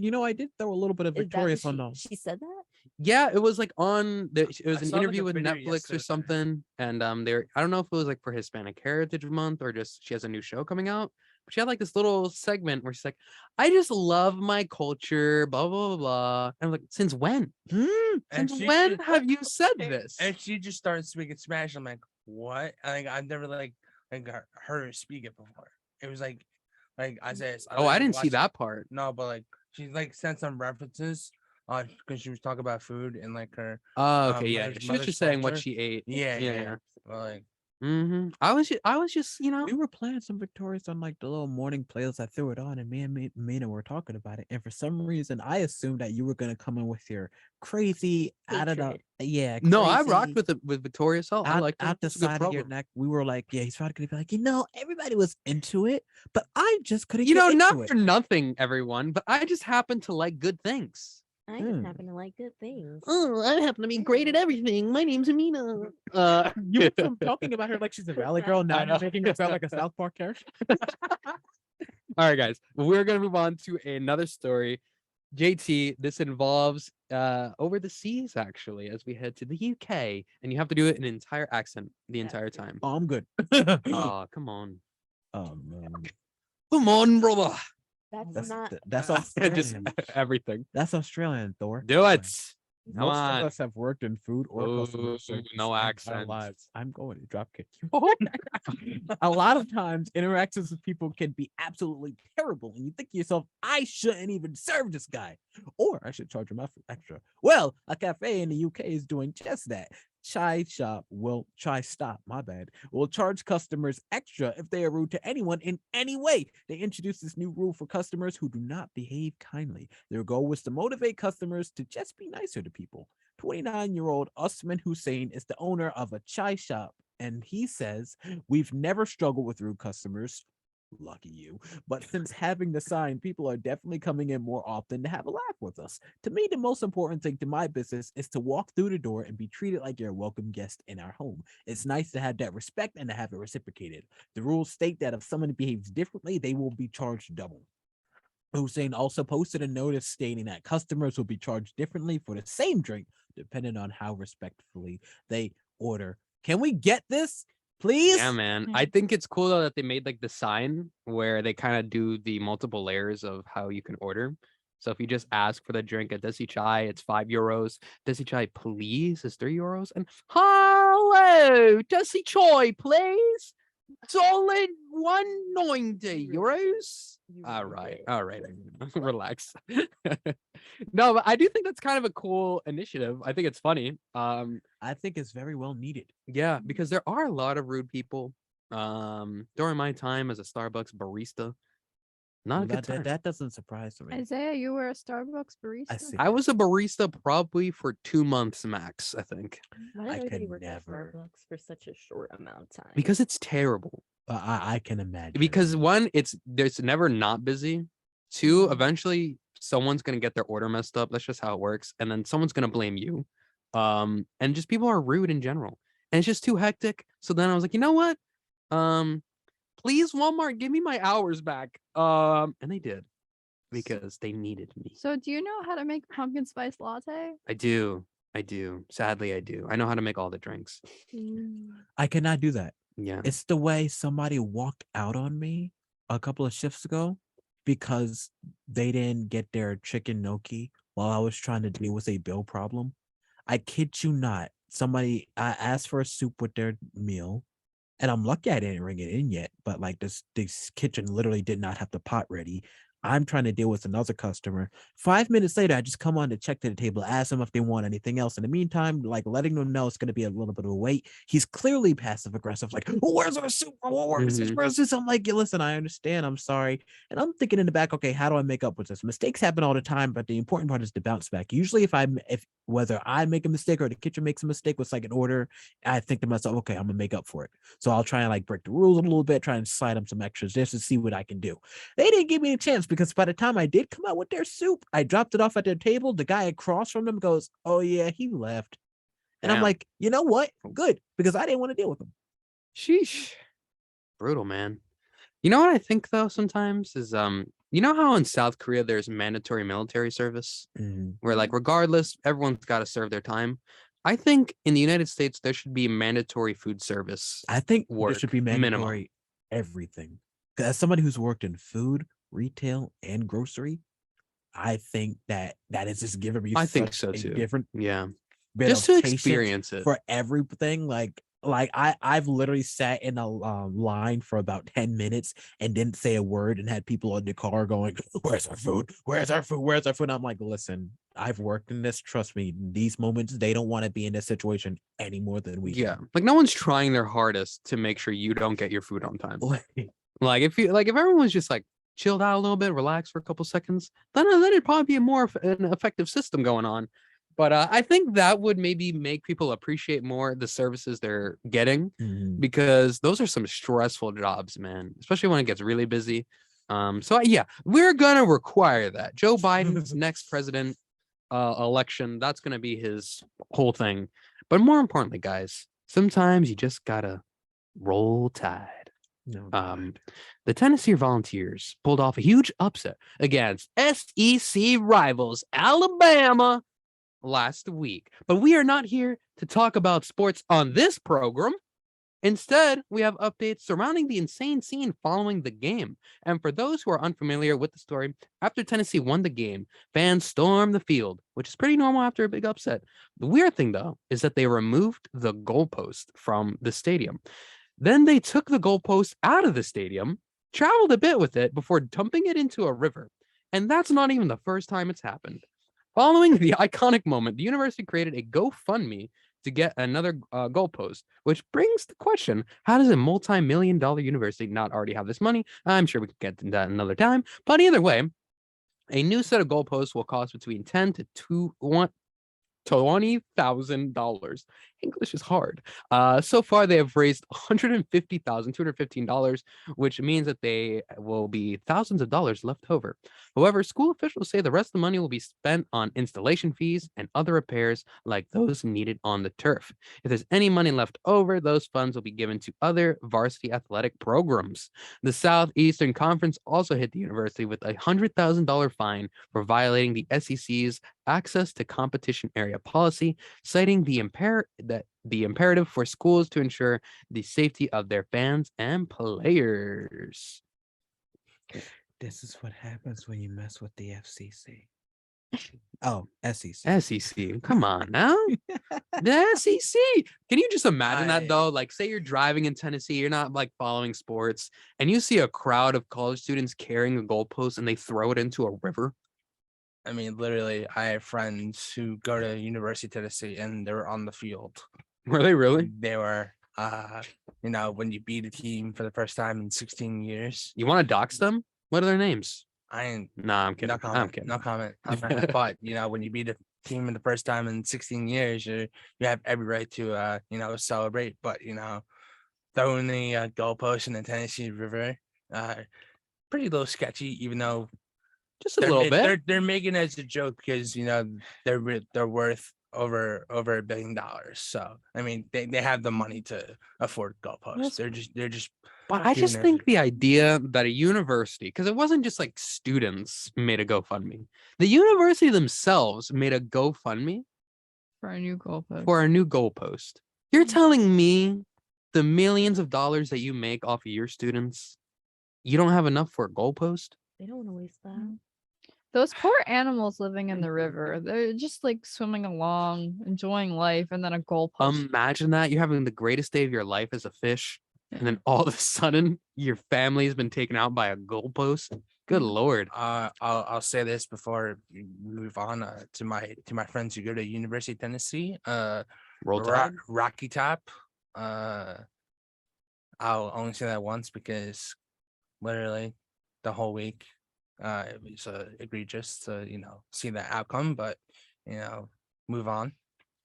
a little bit of Is that Victorious what on those. she said that? Yeah, it was like on the. It was I an saw, like, interview a with video Netflix or yesterday. something, and I don't know if it was like for Hispanic Heritage Month or just she has a new show coming out. But she had like this little segment where she's like, "I just love my culture," blah blah blah blah. And I'm like, "Since when? And Since she when just- have you said and- this?" And she just started speaking Spanish. I'm like, what? I've never heard her speak it before. It was like Isaias. Oh, I didn't see that part. No, but like she like sent some references because she was talking about food and like her. Oh, okay, yeah. mother's- She was mother's just saying what culture. she ate. Yeah, Yeah, yeah. yeah. Well, like I was just, We were playing some Victorious on like the little morning playlist. I threw it on, and me and Mina were talking about it. And for some reason, I assumed that you were gonna come in with your crazy out of the Hatred. no, I crazy rocked with Victoria Salt. I out, liked it. out the It's a good side of your program. neck. We were like, yeah, he's probably gonna be like, everybody was into it, but I just couldn't. You get know, into not it. for nothing, everyone, but I just happen to like good things. I just happen to like good things. Oh, I happen to be great at everything. My name's Amina. You went from talking about her like she's a Valley girl, now I you're know. making her sound like a South Park character. All right, guys, we're gonna move on to another story. JT, this involves over the seas actually, as we head to the UK, and you have to do it in an entire accent the entire time. Oh, I'm good. Oh, come on, Oh man, come on, brother. That's not. that's Just Australian. everything. That's Australian, Thor. Do it. Come Most on. of us have worked in food or customer Ooh, service no our entire accent. lives. I'm going to drop kick you. A lot of times, interactions with people can be absolutely terrible, and you think to yourself, "I shouldn't even serve this guy, or I should charge him extra." Well, a cafe in the UK is doing just that. Chai Stop, my bad, will charge customers extra if they are rude to anyone in any way. They introduced this new rule for customers who do not behave kindly. Their goal was to motivate customers to just be nicer to people. 29-year-old Usman Hussein is the owner of a chai shop, and he says, "We've never struggled with rude customers." Lucky you. But since having the sign, people are definitely coming in more often to have a laugh with us. To me, the most important thing to my business is to walk through the door and be treated like you're a welcome guest in our home. It's nice to have that respect and to have it reciprocated. The rules state that if someone behaves differently, they will be charged double. Hussein also posted a notice stating that customers will be charged differently for the same drink, depending on how respectfully they order. Can we get this? Please? Yeah, man. I think it's cool though that they made like the sign where they kind of do the multiple layers of how you can order. So if you just ask for the drink at Desi Chai, it's €5. Desi Chai, please, is €3. And hello, Desi Chai, please. Solid €190. All right. Relax. No, but I do think that's kind of a cool initiative. I think it's funny. I think it's very well needed. Yeah, because there are a lot of rude people. During my time as a Starbucks barista, Not a Well, good that time. that doesn't surprise me. Isaiah, you were a Starbucks barista. see. I was a barista probably for 2 months max, I think, Why I did everybody could work at never. Starbucks for such a short amount of time? because it's terrible. I can imagine. Because one, there's never not busy. Two, Mhm. eventually someone's gonna get their order messed up. That's just how it works. And then someone's gonna blame you. And just people are rude in general. And it's just too hectic. So then I was like, you know what? Please, Walmart, give me my hours back. And they did because they needed me. So do you know how to make pumpkin spice latte? I do. Sadly, I do. I know how to make all the drinks. I cannot do that. Yeah. It's the way somebody walked out on me a couple of shifts ago because they didn't get their chicken gnocchi while I was trying to deal with a bill problem. I kid you not. I asked for a soup with their meal, and I'm lucky I didn't ring it in yet, but like this kitchen literally did not have the pot ready. I'm trying to deal with another customer. 5 minutes later, I just come on to check to the table, ask them if they want anything else. In the meantime, like letting them know it's going to be a little bit of a wait. He's clearly passive aggressive, like, oh, where's our soup? Where's this? Where's this? I'm like, yeah, listen, I understand. I'm sorry. And I'm thinking in the back, okay, how do I make up with this? Mistakes happen all the time, but the important part is to bounce back. Usually if whether I make a mistake or the kitchen makes a mistake with like an order, I think to myself, okay, I'm gonna make up for it. So I'll try and like break the rules a little bit, try and slide them some extras just to see what I can do. They didn't give me a chance because by the time I did come out with their soup, I dropped it off at their table. The guy across from them goes, oh yeah, he left. And I'm Damn. like, you know what? Good, because I didn't want to deal with him. Sheesh. Brutal, man. You know what I think though sometimes is you know how in South Korea there's mandatory military service where like regardless everyone's got to serve their time. I think in the United States there should be mandatory food service. I think there Work, should be minimum. mandatory everything. 'Cause as somebody who's worked in food, retail, and grocery, I think that is just giving me I think such so a too. different Yeah. bit Just of to patience experience it. for everything. Like I've literally sat in a line for about 10 minutes and didn't say a word and had people in the car going, where's our food? Where's our food? Where's our food? I'm like, listen, I've worked in this. Trust me, these moments, they don't want to be in this situation any more than we do. Yeah. Like no one's trying their hardest to make sure you don't get your food on time. Like if everyone was just like chilled out a little bit, relaxed for a couple seconds, then it'd probably be an effective system going on. But I think that would maybe make people appreciate more the services they're getting because those are some stressful jobs, man, especially when it gets really busy. So yeah, we're gonna require that. Joe Biden's next president election, that's gonna be his whole thing. But more importantly, guys, sometimes you just gotta roll tide. No, The Tennessee Volunteers pulled off a huge upset against SEC rivals Alabama last week. But we are not here to talk about sports on this program. Instead, we have updates surrounding the insane scene following the game. And for those who are unfamiliar with the story, after Tennessee won the game, fans stormed the field, which is pretty normal after a big upset. The weird thing, though, is that they removed the goalpost from the stadium. Then they took the goalpost out of the stadium, traveled a bit with it before dumping it into a river. And that's not even the first time it's happened. Following the iconic moment, the university created a GoFundMe to get another goalpost, which brings the question, how does a multi-million-dollar university not already have this money? I'm sure we can get to that another time. But either way, a new set of goalposts will cost between $10,000 to $20,000. English is hard. So far, they have raised $150,215, which means that they will be thousands of dollars left over. However, school officials say the rest of the money will be spent on installation fees and other repairs like those needed on the turf. If there's any money left over, those funds will be given to other varsity athletic programs. The Southeastern Conference also hit the university with a $100,000 fine for violating the SEC's access to competition area policy, citing the imperative for schools to ensure the safety of their fans and players. This is what happens when you mess with the FCC. Oh, SEC. SEC, come on now. The SEC. Can you just imagine that though? Like, say you're driving in Tennessee, you're not like following sports, and you see a crowd of college students carrying a goalpost and they throw it into a river. I mean, literally, I have friends who go to University of Tennessee and they're on the field. Were they really? They were, when you beat a team for the first time in 16 years. You want to dox them? What are their names? I ain't Nah, I'm kidding. no I'm comment. kidding. No comment. But when you beat a team in the first time in 16 years, you have every right to celebrate. But throwing the goalpost in the Tennessee River, pretty little sketchy. Even though Just a little bit. they're making it as a joke because they're worth over $1 billion. So I mean they have the money to afford goalposts. They're just. But I just doing think the idea that a university, because it wasn't just like students made a GoFundMe, the university themselves made a GoFundMe For a new goalpost. for a new goalpost. You're telling me the millions of dollars that you make off of your students, you don't have enough for a goalpost? They don't want to waste that. Mm. Those poor animals living in the river, they're just like swimming along, enjoying life, and then a goalpost. Imagine that. You're having the greatest day of your life as a fish, and then all of a sudden your family's been taken out by a goalpost. Good Lord. I'll say this before we move on to my friends who go to University of Tennessee. Roll Tide. Rocky Top. I'll only say that once because literally the whole week it was egregious to see that outcome, but move on.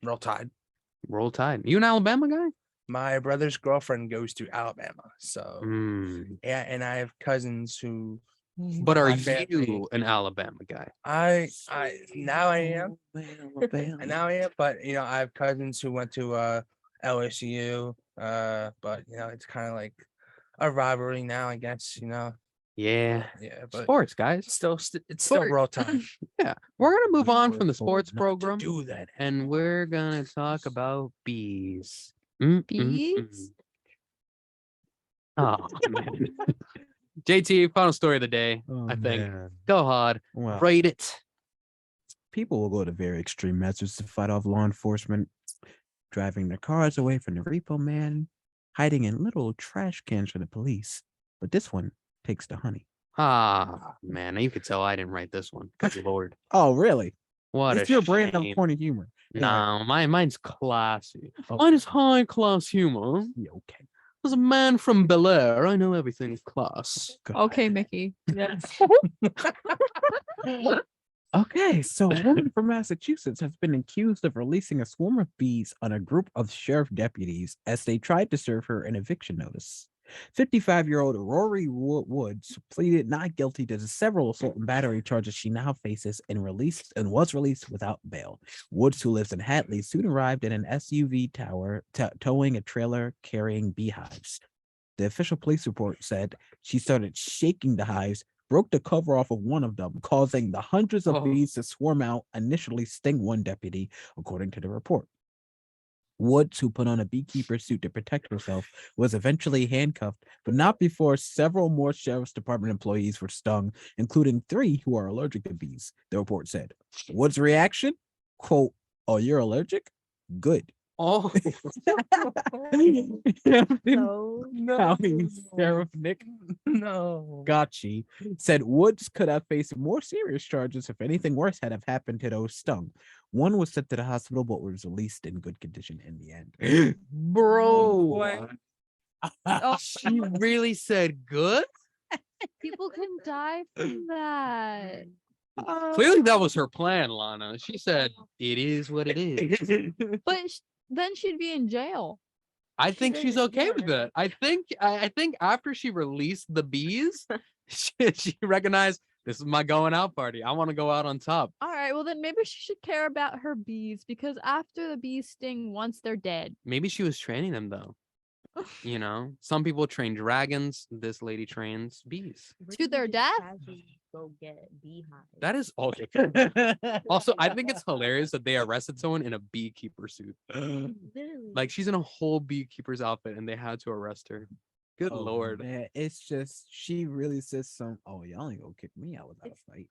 Roll Tide. Roll Tide. You an Alabama guy? My brother's girlfriend goes to Alabama, so yeah, and I have cousins who. But are my family- you an Alabama guy? I now I am. And now I am, but I have cousins who went to LSU. But it's kind of like a rivalry now, I guess. Yeah. Yeah, but Sports, guys. it's still Roll Tide. Yeah. We're gonna move on from the sports Not to program, do that. and we're gonna talk about bees. Bees? Oh man. JT, final story of the day. I think. Go hard. Well, Rate it. people will go to very extreme measures to fight off law enforcement, driving their cars away from the repo man, hiding in little trash cans for the police. But this one takes the honey. Ah, man, you could tell I didn't write this one. Good Lord. Oh, really? What It's a your brand of shame. corny humor. Anyway. No, mine's classy. Oh. Mine is high class humor. Yeah, okay. As a man from Bel Air, I know everything class. God. Okay, Mickey. Yes. Okay, so a woman from Massachusetts has been accused of releasing a swarm of bees on a group of sheriff deputies as they tried to serve her an eviction notice. 55-year-old Rory Woods pleaded not guilty to the several assault and battery charges she now faces and was released without bail. Woods, who lives in Hatley, soon arrived in an SUV tower towing a trailer carrying beehives. The official police report said she started shaking the hives, broke the cover off of one of them, causing the hundreds of bees to swarm out, initially sting one deputy, according to the report. Woods, who put on a beekeeper suit to protect herself, was eventually handcuffed, but not before several more sheriff's department employees were stung, including 3 who are allergic to bees, the report said. Woods' reaction? Quote, "Oh, you're allergic? Good." Oh, County Sheriff Nick Gotchi said Woods could have faced more serious charges if anything worse had have happened to those stung. One was sent to the hospital but was released in good condition in the end. bro. Oh, She really said good? people can die from that. Clearly, that was her plan, Lana. She said, "It is what it is." But then she'd be in jail. I think she's didn't- okay with yeah. it. I think after she released the bees, she recognized this is my going out party. I want to go out on top. All right, well then maybe she should care about her bees because after the bees sting once they're dead. Maybe she was training them though. Some people train dragons. This lady trains bees. Where To did their you death? casually go get beehives? That is all. Also, I think it's hilarious that they arrested someone in a beekeeper suit. Literally. Like she's in a whole beekeeper's outfit, and they had to arrest her. Good Oh, Lord. man, it's just she really says some. Oh, y'all ain't gonna kick me out without a fight.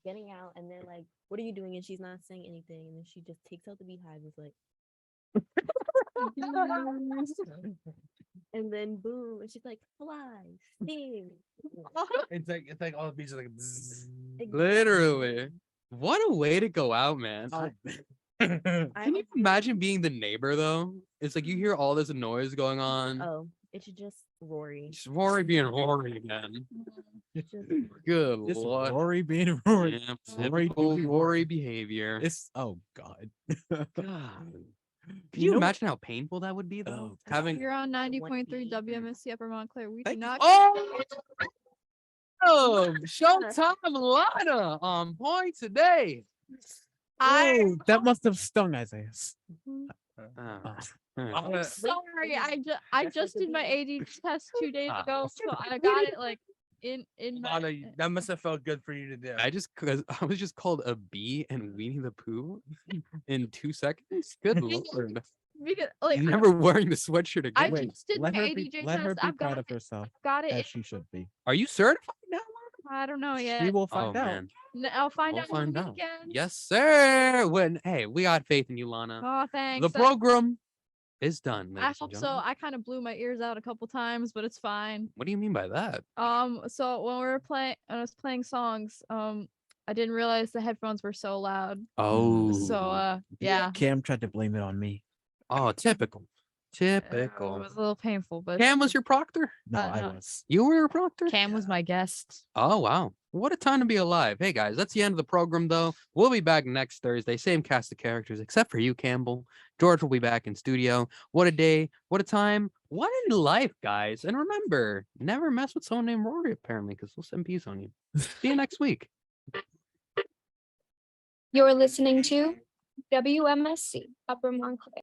getting out and they're like, "What are you doing?" And she's not saying anything, and then she just takes out the beehive and is like, and then boom, and she's like, "Fly, sting." It's like all the bees are like. Bzzz. Literally. What a way to go out, man. Can you imagine being the neighbor though? It's like you hear all this noise going on. Oh, It's just Rory. Just Rory being Rory again. Just, Good Just lord. Rory being Rory. Yeah, Rory typical doing Rory behavior. It's oh god. God. Could You you know what- imagine how painful that would be though? Oh, Having You're on 90.3 WMSC Upper Montclair. We do Thank you. not. Oh, Showtime Lana on point today. Oh, that must have stung Isaiah. I'm sorry. I just did my AD test 2 days ago, so I got it like in my. Lana, that must have felt good for you to do. Cause I was just called a bee and Weenie the Pooh in 2 seconds. Good lord. Because like You're never wearing the sweatshirt I again. just did let my her be, ADJ let her test. be I've proud got of herself, got it. as she should be. Are you certified now? I don't know yet. She will Oh find out. man. I'll find We'll out find on the out. weekend. Yes, sir. Hey, we got faith in you, Lana. Oh, thanks. The program is done. I ladies and hope so. gentlemen. I kind of blew my ears out a couple times, but it's fine. What do you mean by that? So when I was playing songs, I didn't realize the headphones were so loud. Oh. So yeah. Cam tried to blame it on me. Oh, typical. It Typical. was a little painful, but Cam was your proctor? No, I no. was. You were your proctor? Cam was my guest. Oh, wow. What a time to be alive. Hey, guys, that's the end of the program, though. We'll be back next Thursday. Same cast of characters, except for you, Campbell. George will be back in studio. What a day. What a time. What in life, guys. And remember, never mess with someone named Rory, apparently, because we'll send peace on you. See you next week. You're listening to WMSC Upper Montclair.